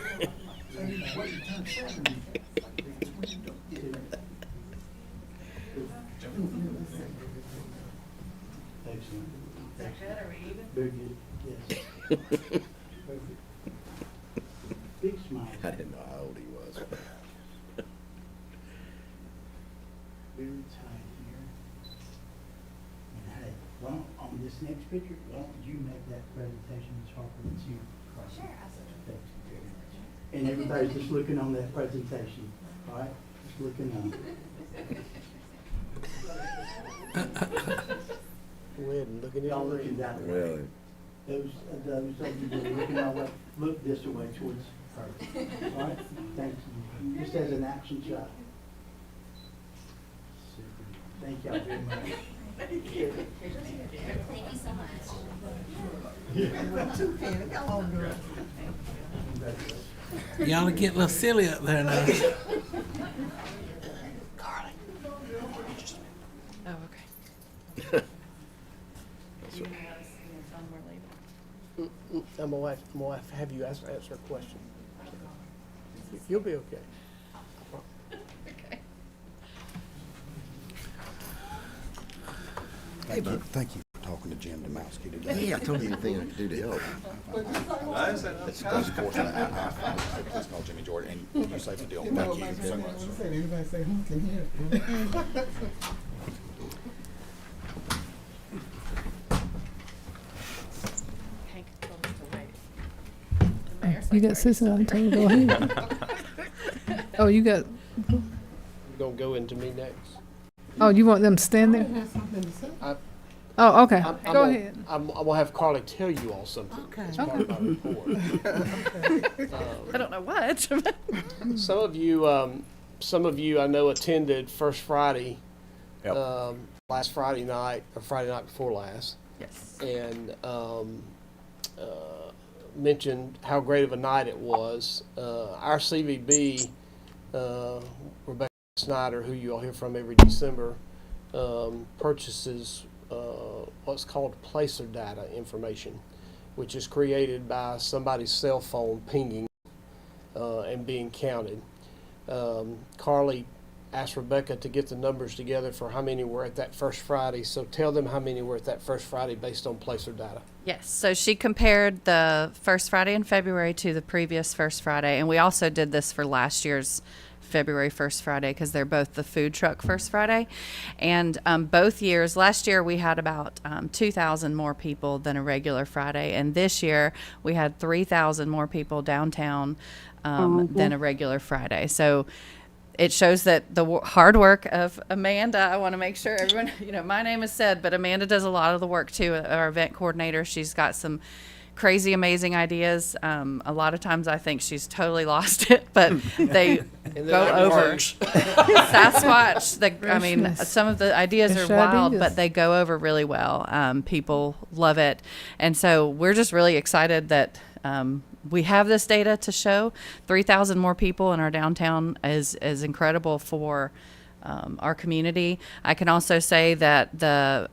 Speaker 4: Very good, yes. Big smile.
Speaker 11: I didn't know how old he was.
Speaker 4: Very tight here. And hey, why don't, on this next picture, why don't you make that presentation, Ms. Harper, that's you? Sure, absolutely. Thank you very much. And everybody's just looking on that presentation, all right? Just looking on.
Speaker 5: Go ahead and look at it.
Speaker 4: Y'all looking that way.
Speaker 11: Really?
Speaker 4: Those of you that are looking that way, look this way towards her. All right? Thank you. Just as an action shot. Super. Thank y'all very much.
Speaker 10: Thank you so much.
Speaker 1: Y'all get a little silly up there now.
Speaker 5: Carly.
Speaker 10: Oh, okay.
Speaker 5: I'm gonna have you answer a question. You'll be okay.
Speaker 11: Thank you for talking to Jim Domowski today. Hey, I told you anything I could do to help. That's of course, it's called Jimmy Jordan, and you say the deal. Thank you so much.
Speaker 7: Anybody say honking here?
Speaker 9: You got Sissy on the table. Go ahead. Oh, you got.
Speaker 5: You're gonna go into me next.
Speaker 9: Oh, you want them to stand there? Oh, okay. Go ahead.
Speaker 5: I'm gonna have Carly tell you all something.
Speaker 9: Okay.
Speaker 5: As part of my report.
Speaker 10: I don't know what.
Speaker 5: Some of you I know attended First Friday, last Friday night or Friday night before last.
Speaker 10: Yes.
Speaker 5: And mentioned how great of a night it was. Our CVB, Rebecca Snyder, who you all hear from every December, purchases what's called placer data information, which is created by somebody's cell phone pinging and being counted. Carly asked Rebecca to get the numbers together for how many were at that First Friday. So tell them how many were at that First Friday based on placer data.
Speaker 12: Yes, so she compared the first Friday in February to the previous First Friday, and we also did this for last year's February First Friday because they're both the food truck First Friday. And both years, last year we had about 2,000 more people than a regular Friday, and this year we had 3,000 more people downtown than a regular Friday. So it shows that the hard work of Amanda, I want to make sure everyone, my name is said, but Amanda does a lot of the work too, our event coordinator. She's got some crazy, amazing ideas. A lot of times I think she's totally lost it, but they go over. Sasquatch, some of the ideas are wild, but they go over really well. People love it. And so we're just really excited that we have this data to show. 3,000 more people in our downtown is incredible for our community. I can also say that the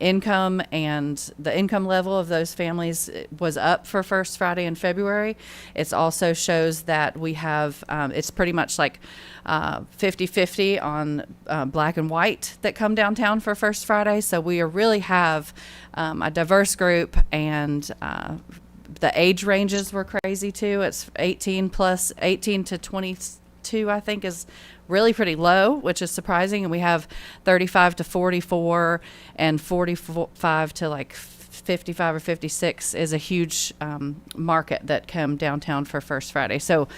Speaker 12: income and the income level of those families was up for First Friday in February. It also shows that we have, it's pretty much like 50-50 on black and white that come downtown for First Friday. So we really have a diverse group, and the age ranges were crazy too. It's 18 to 22, I think, is really pretty low, which is surprising. And we have 35 to 44 and 45 to like 55 or 56 is a huge market that come downtown for First Friday. So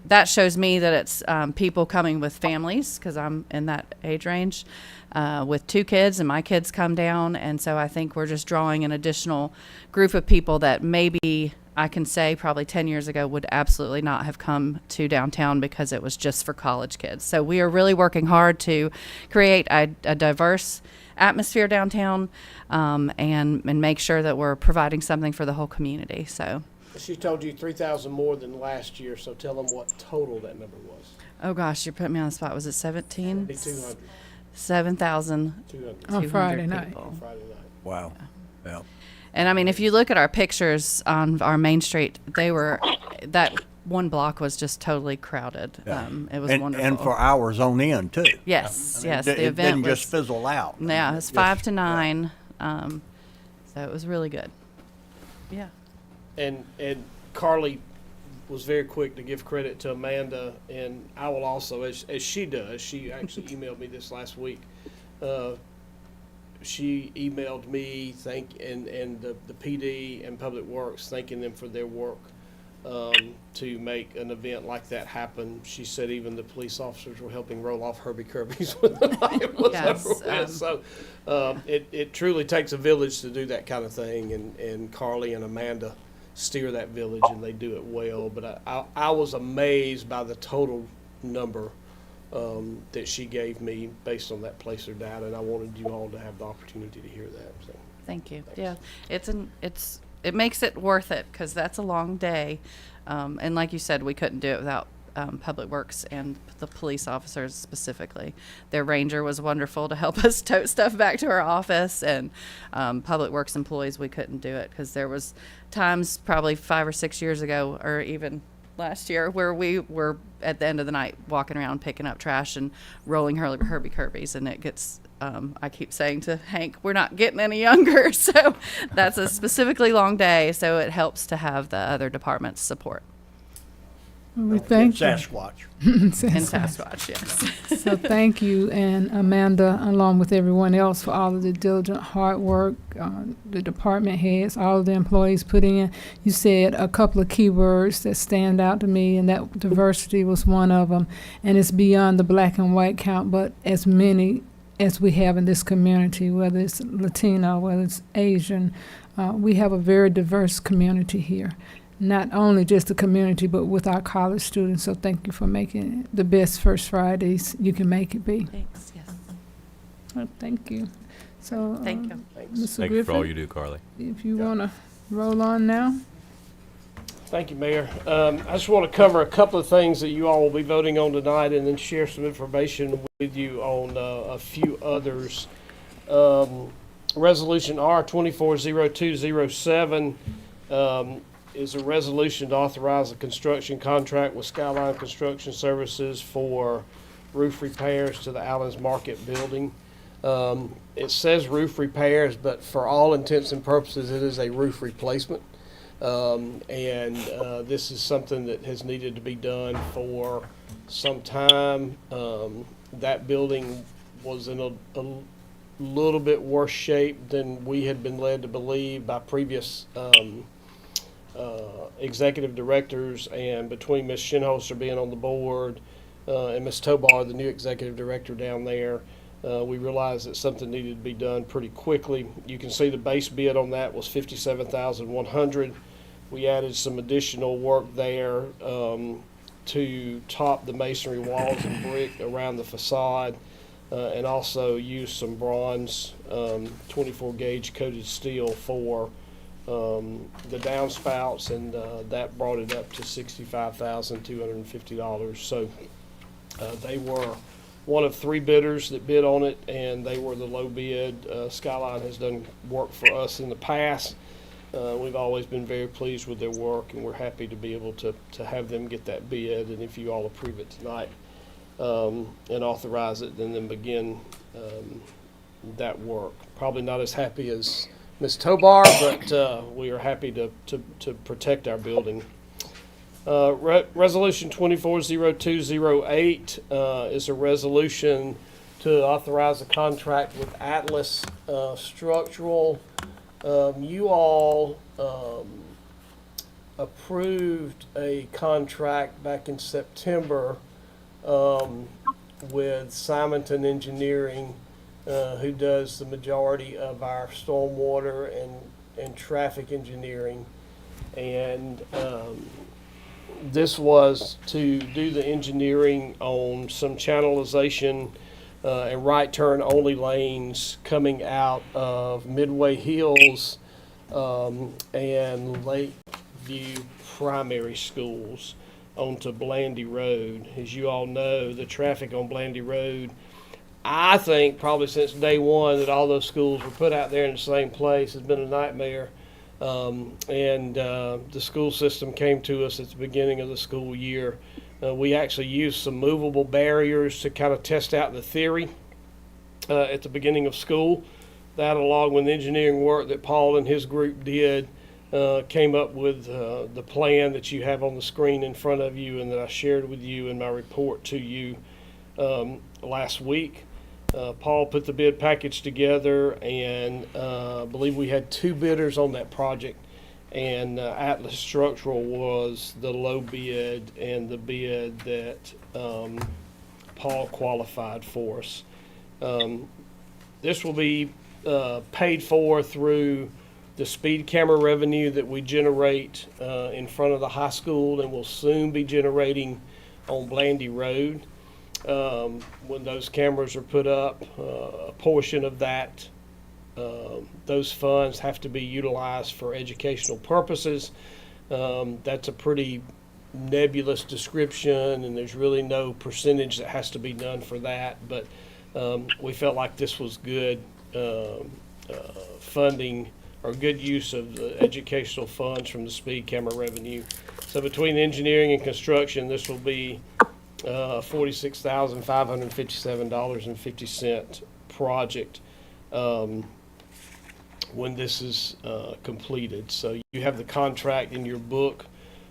Speaker 12: that shows me that it's people coming with families, because I'm in that age range with 2 kids, and my kids come down. And so I think we're just drawing an additional group of people that maybe I can say probably 10 years ago would absolutely not have come to downtown because it was just for college kids. So we are really working hard to create a diverse atmosphere downtown, and make sure that we're providing something for the whole community. So
Speaker 5: She told you 3,000 more than last year, so tell them what total that number was.
Speaker 12: oh gosh, you're putting me on the spot. Was it 17?
Speaker 5: 200.
Speaker 12: 7,200
Speaker 9: On Friday night.
Speaker 12: people.
Speaker 5: Friday night.
Speaker 6: Wow. Yeah.
Speaker 12: And I mean, if you look at our pictures on our main street, that one block was just totally crowded. It was wonderful.
Speaker 6: And for hours on end, too.
Speaker 12: Yes, yes.
Speaker 6: The
Speaker 12: The event
Speaker 6: didn't
Speaker 12: was,
Speaker 6: just fizzle out.
Speaker 12: yeah, it was 5 to 9. So it was really good. Yeah.
Speaker 5: And Carly was very quick to give credit to Amanda, and I will also, as she does, she actually emailed me this last week. She emailed me and the PD and Public Works thanking them for their work to make an event like that happen. She said even the police officers were helping roll off Herbie-Kirby's when the night was over with. So it truly takes a village to do that kind of thing, and Carly and Amanda steer that village, and they do it well. But I was amazed by the total number that she gave me based on that placer data, and I wanted you all to have the opportunity to hear that. So
Speaker 12: Thank you.
Speaker 5: thanks.
Speaker 12: Yeah, it makes it worth it because that's a long day, and like you said, we couldn't do it without Public Works and the police officers specifically. Their ranger was wonderful to help us tote stuff back to our office, and Public Works employees, we couldn't do it because there was times probably 5 or 6 years ago, or even last year, where we were at the end of the night walking around picking up trash and rolling Herbie-Kirby's, and it gets I keep saying to Hank, we're not getting any younger, so that's a specifically long day, so it helps to have the other departments support.
Speaker 9: We thank you.
Speaker 6: Sasquatch.
Speaker 12: And Sasquatch, yes.
Speaker 9: So thank you, and Amanda, along with everyone else, for all of the diligent hard work, the department heads, all of the employees put in. You said a couple of key words that stand out to me, and that diversity was one of them. And it's beyond the black and white count, but as many as we have in this community, whether it's Latino, whether it's Asian, we have a very diverse community here. Not only just the community, but with our college students. So thank you for making it the best First Fridays you can make it be.
Speaker 12: Thanks, yes.
Speaker 9: Well, thank you. So,
Speaker 12: Thank you.
Speaker 9: Mr.
Speaker 13: Thank you for all
Speaker 9: Griffin,
Speaker 13: you do, Carly.
Speaker 9: if you want to roll on now.
Speaker 5: Thank you, Mayor. I just want to cover a couple of things that you all will be voting on tonight, and then share some information with you on a few others. Resolution R 240207 is a resolution to authorize a construction contract with Skyline Construction Services for roof repairs to the Allen's Market building. It says roof repairs, but for all intents and purposes, it is a roof replacement. This is something that has needed to be done for some time. That building was in a little bit worse shape than we had been led to believe by previous executive directors, and between Ms. Shinholster being on the board and Ms. Tobar, the new executive director down there, we realized that something needed to be done pretty quickly. You can see the base bid on that was $57,100. We added some additional work there to top the masonry walls and brick around the facade, and also used some bronze 24 gauge coated steel for the downspouts, and that brought it up to $65,250. So they were one of 3 bidders that bid on it, and they were the low bid. Skyline has done work for us in the past. We've always been very pleased with their work, and we're happy to be able to have them get that bid. And if you all approve it tonight and authorize it, then begin that work. Probably not as happy as Ms. Tobar, but we are happy to protect our building. Resolution 240208 is a resolution to authorize a contract with Atlas Structural. You all approved a contract back in September with Simonton Engineering, who does the majority of our stormwater and traffic engineering. And this was to do the engineering on some channelization and right turn only lanes coming out of Midway Hills and Lakeview Primary Schools onto Blandy Road. As you all know, the traffic on Blandy Road, I think probably since day one that all those schools were put out there in the same place, has been a nightmare. The school system came to us at the beginning of the school year. We actually used some movable barriers to kind of test out the theory at the beginning of school. That, along with engineering work that Paul and his group did, came up with the plan that you have on the screen in front of you and that I shared with you in my report to you last week. Paul put the bid package together, and I believe we had 2 bidders on that project, and Atlas Structural was the low bid and the bid that Paul qualified for us. This will be paid for through the speed camera revenue that we generate in front of the high school and will soon be generating on Blandy Road. When those cameras are put up, a portion of that, those funds have to be utilized for educational purposes. That's a pretty nebulous description, and there's really no percentage that has to be done for that. But we felt like this was good funding or good use of the educational funds from the speed camera revenue. So between engineering and construction, this will be $46,557.50 project when this is completed. So you have the contract in your book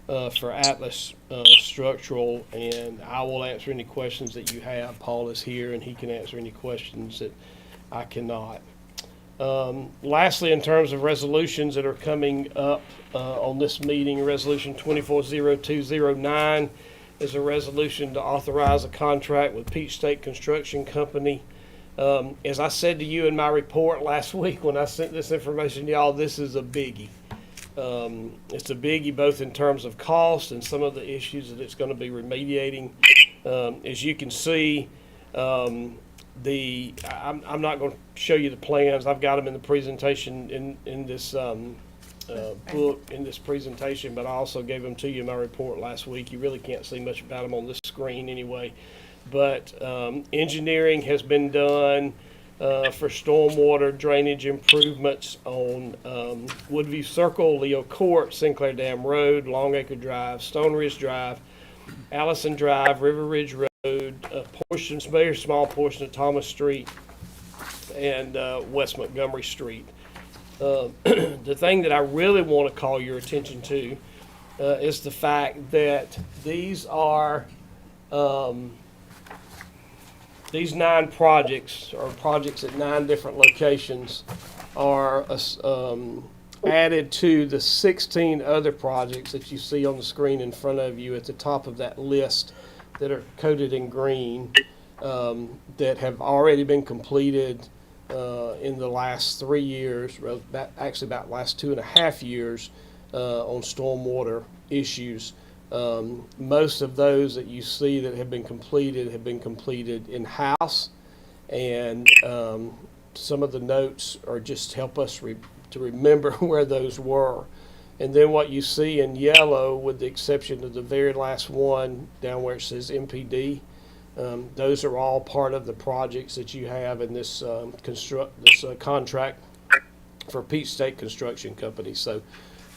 Speaker 5: for Atlas Structural, and I will answer any questions that you have. Paul is here, and he can answer any questions that I cannot. Lastly, in terms of resolutions that are coming up on this meeting, Resolution 240209 is a resolution to authorize a contract with Peach State Construction Company. As I said to you in my report last week when I sent this information to y'all, this is a biggie. It's a biggie both in terms of cost and some of the issues that it's going to be remediating. As you can see, I'm not going to show you the plans. I've got them in the presentation in this book, in this presentation, but I also gave them to you in my report last week. You really can't see much about them on this screen anyway. But engineering has been done for stormwater drainage improvements on Woodview Circle, Leo Court, Sinclair Dam Road, Longacre Drive, Stone Ridge Drive, Allison Drive, River Ridge Road, a portion, very small portion of Thomas Street, and West Montgomery Street. The thing that I really want to call your attention to is the fact that these are these 9 projects, or projects at 9 different locations, are added to the 16 other projects that you see on the screen in front of you at the top of that list that are coded in green, that have already been completed in the last 3 years, actually about last 2.5 years, on stormwater issues. Most of those that you see that have been completed in-house, and some of the notes are just help us to remember where those were. And then what you see in yellow, with the exception of the very last one down where it says MPD, those are all part of the projects that you have in this contract for Peach State Construction Company. So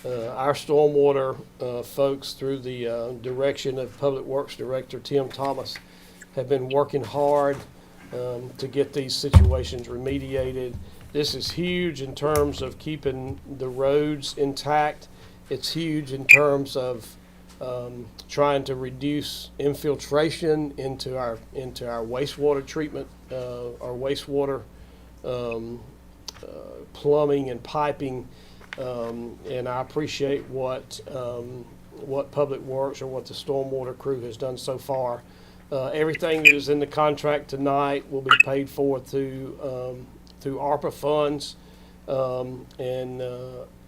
Speaker 5: our stormwater folks, through the direction of Public Works Director Tim Thomas, have been working hard to get these situations remediated. This is huge in terms of keeping the roads intact. It's huge in terms of trying to reduce infiltration into our wastewater treatment, our wastewater plumbing and piping. And I appreciate what Public Works or what the stormwater crew has done so far. Everything that is in the contract tonight will be paid for through ARPA funds, and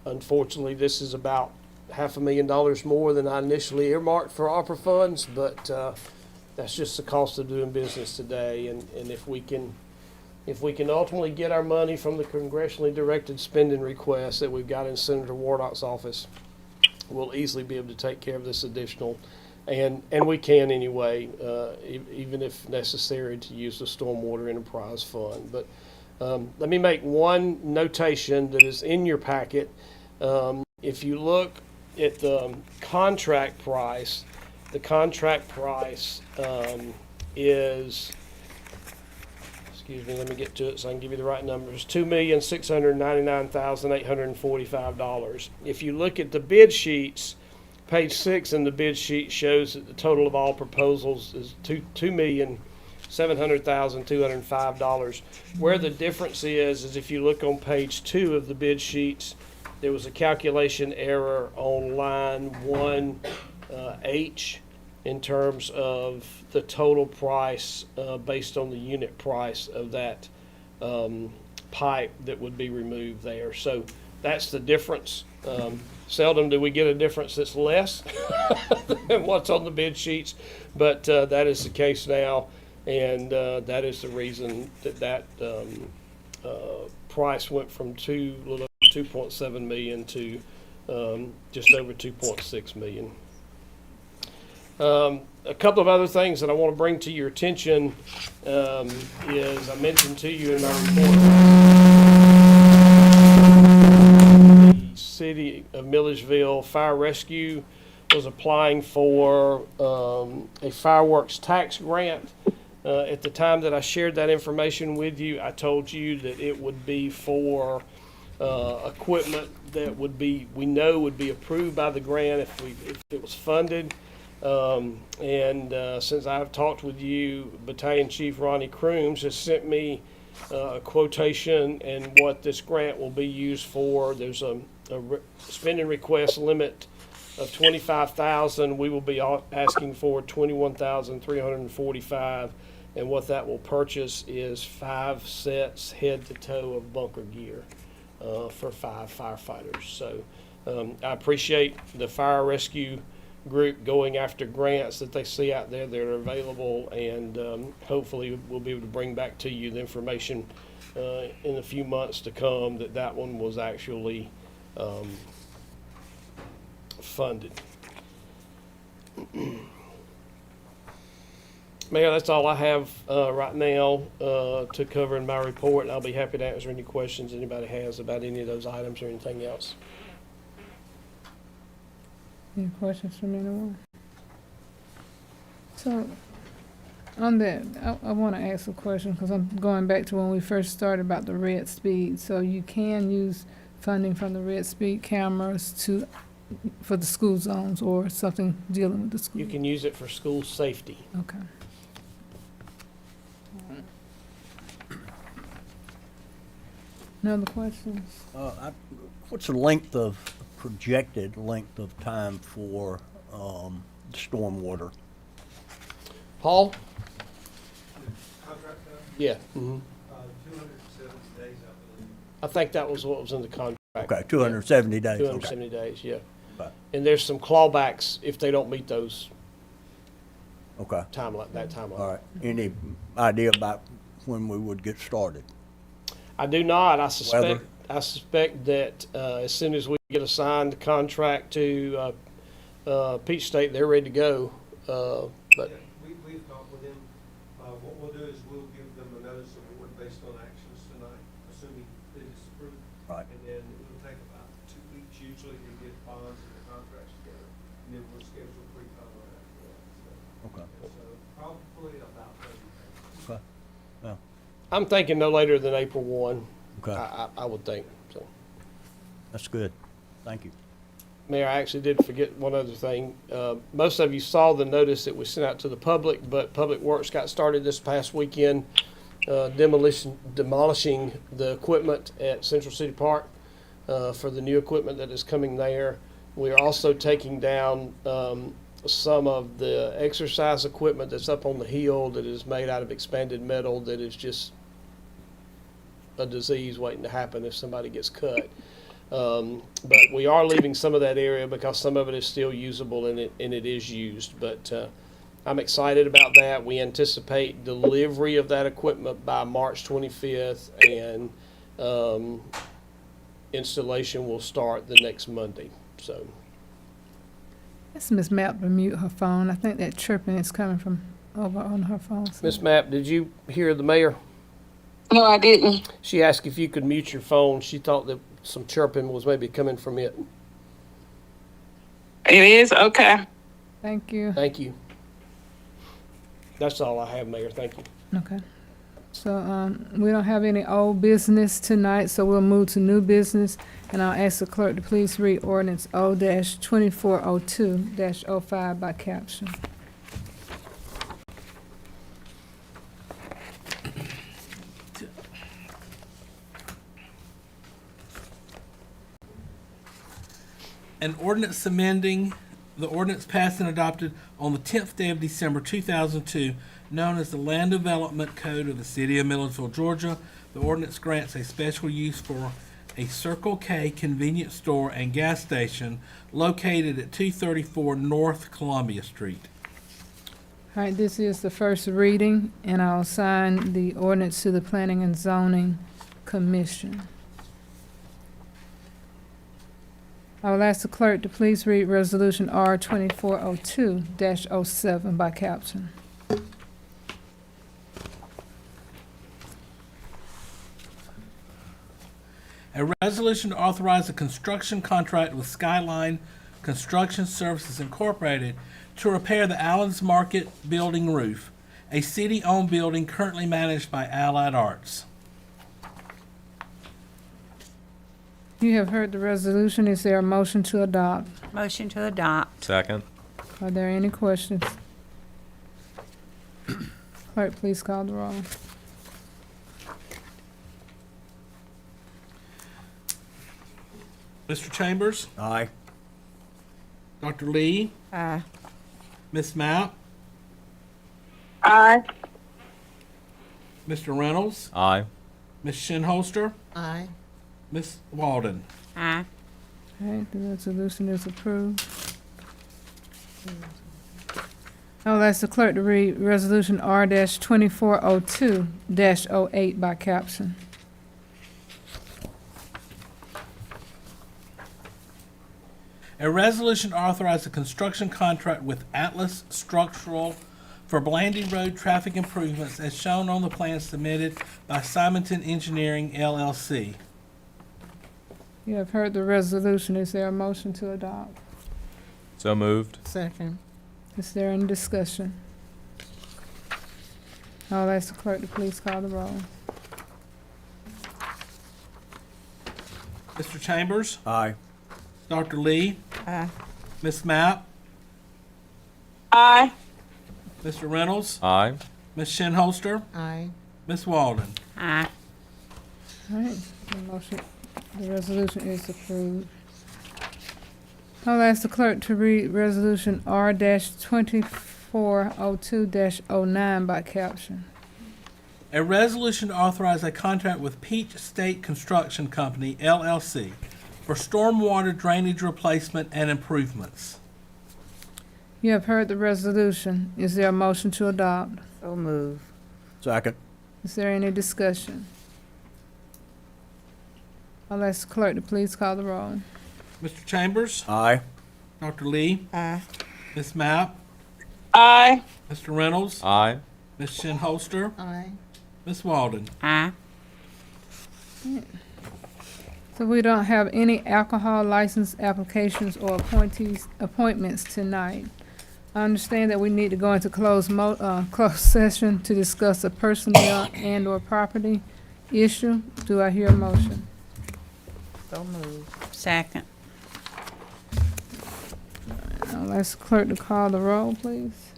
Speaker 5: unfortunately, this is about $500,000 more than I initially earmarked for ARPA funds, but that's just the cost of doing business today. And if we can ultimately get our money from the congressionally directed spending request that we've got in Senator Warnock's office, we'll easily be able to take care of this additional, and we can anyway, even if necessary, to use the Stormwater Enterprise Fund. But let me make one notation that is in your packet. If you look at the contract price is, excuse me, let me get to it so I can give you the right numbers, $2,699,845. If you look at the bid sheets, page 6 in the bid sheet shows that the total of all proposals is $2,700,205. Where the difference is if you look on page 2 of the bid sheets, there was a calculation error on line 1H in terms of the total price based on the unit price of that pipe that would be removed there. So that's the difference. Seldom do we get a difference that's less than what's on the bid sheets, but that is the case now, and that is the reason that price went from little 2.7 million to just over 2.6 million. A couple of other things that I want to bring to your attention is I mentioned to you in my report, the city of Milledgeville Fire Rescue was applying for a fireworks tax grant. At the time that I shared that information with you, I told you that it would be for equipment that would be approved by the grant if it was funded. Since I've talked with you, Battalion Chief Ronnie Crooms has sent me a quotation and what this grant will be used for. There's a spending request limit of $25,000. We will be asking for $21,345, and what that will purchase is 5 sets head to toe of bunker gear for 5 firefighters. So I appreciate the fire rescue group going after grants that they see out there that are available, and hopefully we'll be able to bring back to you the information in a few months to come that one was actually funded. Mayor, that's all I have right now to cover in my report, and I'll be happy to answer any questions anybody has about any of those items or anything else.
Speaker 9: Any questions from anyone? So, on that, I want to ask a question because I'm going back to when we first started about the red speed. So you can use funding from the red speed cameras for the school zones or something dealing with the school?
Speaker 5: You can use it for school safety.
Speaker 9: Okay. No other questions?
Speaker 13: What's the projected length of time for stormwater?
Speaker 5: Paul? Yeah. Mm-hmm.
Speaker 6: 270 days, I believe.
Speaker 5: I think that was what was in the contract.
Speaker 13: Okay, 270 days.
Speaker 5: 270 days, yeah.
Speaker 13: Okay.
Speaker 5: And there's some clawbacks if they don't meet those
Speaker 13: Okay.
Speaker 5: that timeline.
Speaker 13: All right. Any idea about when we would get started?
Speaker 5: I do not. I suspect that as soon as we get a signed contract to Peach State, they're ready to go. But
Speaker 6: Yeah, we've talked with them. What we'll do is we'll give them a notice of award based on actions tonight, assuming it is approved.
Speaker 13: Right.
Speaker 6: And then it will take about 2 weeks usually to get bonds and the contracts together. And then we'll schedule pre-con after that.
Speaker 13: Okay.
Speaker 6: So probably about 30 days.
Speaker 13: Okay. Yeah.
Speaker 5: I'm thinking no later than April 1.
Speaker 13: Okay.
Speaker 5: I would think. So.
Speaker 13: That's good. Thank you.
Speaker 5: Mayor, I actually did forget one other thing. Most of you saw the notice that was sent out to the public, but Public Works got started this past weekend demolishing the equipment at Central City Park for the new equipment that is coming there. We are also taking down some of the exercise equipment that's up on the hill that is made out of expanded metal that is just a disease waiting to happen if somebody gets cut. But we are leaving some of that area because some of it is still usable and it is used. But I'm excited about that. We anticipate delivery of that equipment by March 25th, and installation will start the next Monday. So.
Speaker 9: It's Miss Mapp to mute her phone. I think that chirping is coming from over on her phone.
Speaker 5: Miss Mapp, did you hear the mayor?
Speaker 14: No, I didn't.
Speaker 5: She asked if you could mute your phone. She thought that some chirping was maybe coming from it.
Speaker 14: It is? Okay.
Speaker 9: Thank you.
Speaker 5: Thank you. That's all I have, Mayor. Thank you.
Speaker 9: Okay. So we don't have any old business tonight, so we'll move to new business. And I'll ask the clerk to please read ordinance O-2402-05 by caption.
Speaker 1: An ordinance amending the ordinance passed and adopted on the 10th day of December 2002, known as the Land Development Code of the City of Milledgeville, Georgia. The ordinance grants a special use for a Circle K convenience store and gas station located at 234 North Columbia Street.
Speaker 9: All right, this is the first reading, and I'll assign the ordinance to the Planning and Zoning Commission. I will ask the clerk to please read Resolution R-2402-07 by caption.
Speaker 1: A resolution to authorize a construction contract with Skyline Construction Services Incorporated to repair the Allen's Market building roof, a city-owned building currently managed by Allied Arts.
Speaker 9: You have heard the resolution. Is there a motion to adopt?
Speaker 3: Motion to adopt.
Speaker 15: Second.
Speaker 9: Are there any questions? Clerk, please call the roll.
Speaker 1: Mr. Chambers?
Speaker 13: Aye.
Speaker 1: Dr. Lee?
Speaker 3: Aye.
Speaker 1: Miss Mapp?
Speaker 14: Aye.
Speaker 1: Mr. Reynolds?
Speaker 15: Aye.
Speaker 1: Miss Shinholster?
Speaker 8: Aye.
Speaker 1: Miss Walden?
Speaker 3: Aye.
Speaker 9: All right, the resolution is approved. I'll ask the clerk to read Resolution R-2402-08 by caption.
Speaker 1: A resolution to authorize a construction contract with Atlas Structural for Blandy Road traffic improvements as shown on the plan submitted by Simonton Engineering, LLC.
Speaker 9: You have heard the resolution. Is there a motion to adopt?
Speaker 15: So moved.
Speaker 8: Second.
Speaker 9: Is there any discussion? I'll ask the clerk to please call the roll.
Speaker 1: Mr. Chambers?
Speaker 13: Aye.
Speaker 1: Dr. Lee?
Speaker 3: Aye.
Speaker 1: Miss Mapp?
Speaker 14: Aye.
Speaker 1: Mr. Reynolds?
Speaker 15: Aye.
Speaker 1: Miss Shinholster?
Speaker 8: Aye.
Speaker 1: Miss Walden?
Speaker 3: Aye.
Speaker 9: All right, the resolution is approved. I'll ask the clerk to read Resolution R-2402-09 by caption.
Speaker 1: A resolution to authorize a contract with Peach State Construction Company, LLC, for stormwater drainage replacement and improvements.
Speaker 9: You have heard the resolution. Is there a motion to adopt?
Speaker 3: So move.
Speaker 13: Second.
Speaker 9: Is there any discussion? I'll ask the clerk to please call the roll.
Speaker 1: Mr. Chambers?
Speaker 13: Aye.
Speaker 1: Dr. Lee?
Speaker 3: Aye.
Speaker 1: Miss Mapp?
Speaker 14: Aye.
Speaker 1: Mr. Reynolds?
Speaker 15: Aye.
Speaker 1: Miss Shinholster?
Speaker 8: Aye.
Speaker 1: Miss Walden?
Speaker 3: Aye.
Speaker 9: So we don't have any alcohol license applications or appointments tonight. I understand that we need to go into closed session to discuss a personnel and or property issue. Do I hear a motion?
Speaker 3: So move. Second.
Speaker 9: I'll ask the clerk to call the roll, please.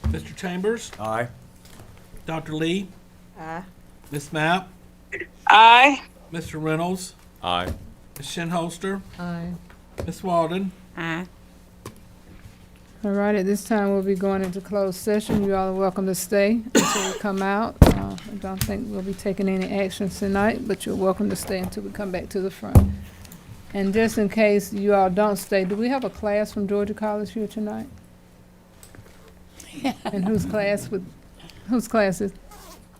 Speaker 1: Mr. Chambers?
Speaker 13: Aye.
Speaker 1: Dr. Lee?
Speaker 3: Aye.
Speaker 1: Miss Mapp?
Speaker 14: Aye.
Speaker 1: Mr. Reynolds?
Speaker 15: Aye.
Speaker 1: Miss Shinholster?
Speaker 8: Aye.
Speaker 1: Miss Walden?
Speaker 3: Aye.
Speaker 9: All right, at this time, we'll be going into closed session. You all are welcome to stay until we come out. I don't think we'll be taking any actions tonight, but you're welcome to stay until we come back to the front. And just in case you all don't stay, do we have a class from Georgia College here tonight? And whose class is?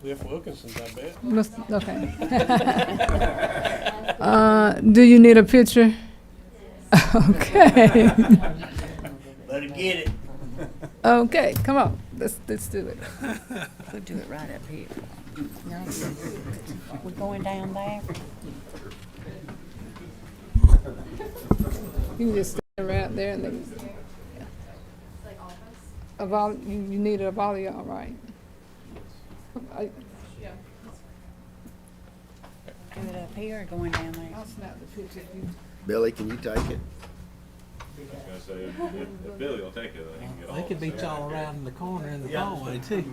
Speaker 5: Cliff Wilkinson's, I bet.
Speaker 9: Okay. Do you need a picture? Okay.
Speaker 4: Better get it.
Speaker 9: Okay, come on, let's do it.
Speaker 3: We'll do it right up here. No, we're going down there.
Speaker 9: You can just stand right there and then. You need a volley, all right.
Speaker 3: Do it up here or going down there?
Speaker 9: I'll snap the picture.
Speaker 2: Billy, can you take it?
Speaker 15: If Billy will take it, then he can get all
Speaker 1: They could
Speaker 15: of
Speaker 1: beat
Speaker 15: us.
Speaker 1: y'all around in the corner in the hallway too.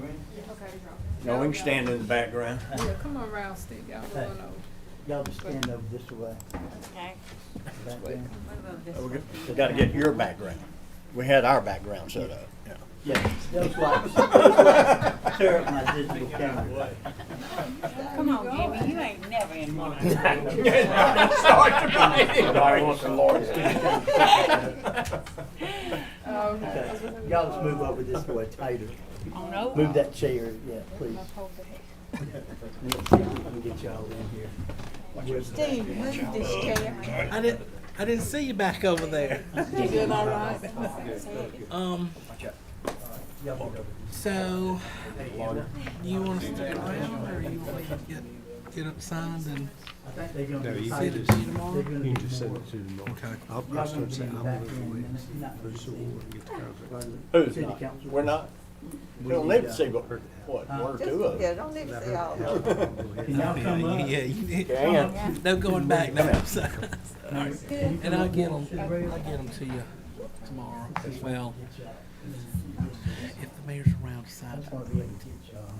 Speaker 13: No, we can stand in the background.
Speaker 9: Yeah, come on around, Steve, y'all going over.
Speaker 4: Y'all just stand over this way.
Speaker 3: Okay.
Speaker 4: Back there.
Speaker 13: We gotta get your background. We had our background set up.
Speaker 4: Yeah, those lights. Tear up my digital camera.
Speaker 3: Come on, Jimmy, you ain't never in one.
Speaker 13: Somebody wants the Lord.
Speaker 4: Okay, y'all just move over this way tighter.
Speaker 3: Oh, no.
Speaker 4: Move that chair, yeah, please. Let's see if we can get y'all in here.
Speaker 3: Steve, move this chair.
Speaker 1: I didn't see you back over there.
Speaker 9: You doing all right?
Speaker 1: So, you want to stick around, or you want to get up signed and
Speaker 4: They're gonna be
Speaker 1: sit
Speaker 4: tighter.
Speaker 1: it to you tomorrow?
Speaker 4: They're gonna be more.
Speaker 1: Okay.
Speaker 4: Y'all gonna be in the back end, and it's not gonna see.
Speaker 13: Who's
Speaker 4: City
Speaker 13: not?
Speaker 4: council.
Speaker 13: We're not. We don't need to see what, one or two of
Speaker 8: Yeah,
Speaker 13: them.
Speaker 8: don't need to say all that.
Speaker 4: Can y'all come up?
Speaker 1: Yeah, you need.
Speaker 13: Can.
Speaker 1: No going back, no upside.
Speaker 4: Good.
Speaker 1: And I'll get them to you tomorrow as well. If the mayor's around,
Speaker 4: I
Speaker 1: decide
Speaker 4: just
Speaker 1: to
Speaker 4: wanna be able to get y'all.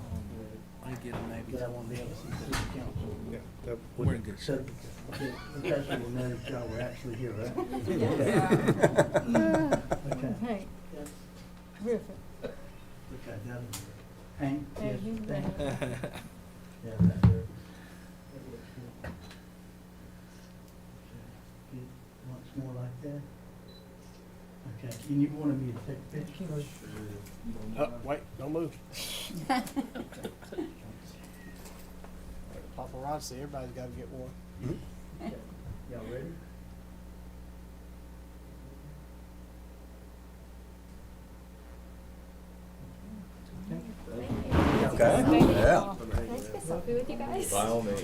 Speaker 1: I get them maybe.
Speaker 4: But I wanna be able to see city council.
Speaker 1: We're in good
Speaker 4: So,
Speaker 1: shape.
Speaker 4: the professor will know that y'all were actually here, right? Okay.
Speaker 9: Hey, Griffin.
Speaker 4: Okay, that'll be Hank,
Speaker 9: Hey,
Speaker 4: yes,
Speaker 9: you
Speaker 4: thank you.
Speaker 9: there.
Speaker 4: Yeah, that's her. Get once more like that. Okay, and you wanted me to take a picture first?
Speaker 5: Wait, don't move. Paparazzi, everybody's gotta get one.
Speaker 4: Okay, y'all ready?
Speaker 13: Okay, yeah.
Speaker 16: Can I take a selfie with you guys?
Speaker 15: By all means.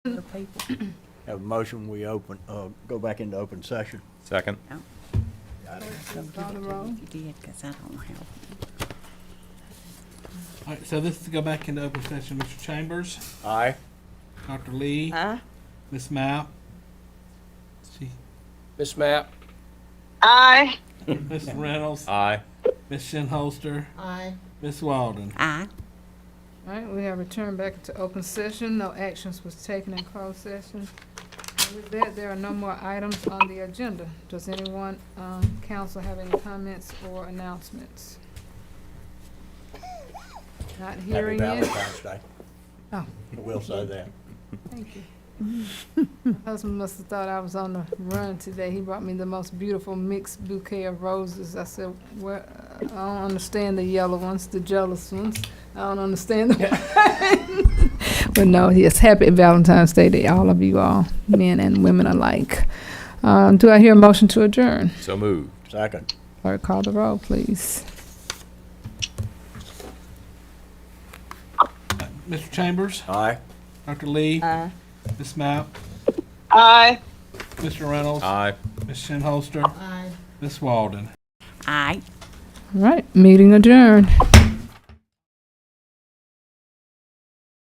Speaker 13: Have a motion, we open, go back into open session.
Speaker 15: Second.
Speaker 9: Call the roll.
Speaker 3: If you did, 'cause I don't have.
Speaker 1: All right, so this is to go back into open session. Mr. Chambers,
Speaker 13: Aye.
Speaker 1: Dr. Lee,
Speaker 8: Aye.
Speaker 1: Miss Mapp, see,
Speaker 5: Ms. Mapp?
Speaker 14: Aye.
Speaker 1: Mr. Reynolds,
Speaker 15: Aye.
Speaker 1: Miss Shinholster,
Speaker 8: Aye.
Speaker 1: Miss Walden.
Speaker 3: Aye.
Speaker 9: All right, we have returned back into open session. No actions was taken in closed session. And with that, there are no more items on the agenda. Does anyone, council have any comments or announcements? Not
Speaker 13: Happy
Speaker 9: hearing it.
Speaker 13: Valentine's Day.
Speaker 9: Oh,
Speaker 13: We'll say that.
Speaker 9: thank you. My husband must have thought I was on the run today. He brought me the most beautiful mixed bouquet of roses. I said, well, I don't understand the yellow ones, the jealous ones. I don't understand the But no, yes, happy Valentine's Day to all of you all, men and women alike. Do I hear a motion to adjourn?
Speaker 15: So moved.
Speaker 13: Second.
Speaker 9: Clerk, call the roll, please.
Speaker 1: Mr. Chambers,
Speaker 13: Aye.
Speaker 1: Dr. Lee,
Speaker 8: Aye.
Speaker 1: Miss Mapp,
Speaker 14: Aye.
Speaker 1: Mr. Reynolds,
Speaker 15: Aye.
Speaker 1: Miss Shinholster,
Speaker 8: Aye.
Speaker 1: Miss Walden.
Speaker 3: Aye.
Speaker 9: All right, meeting adjourned.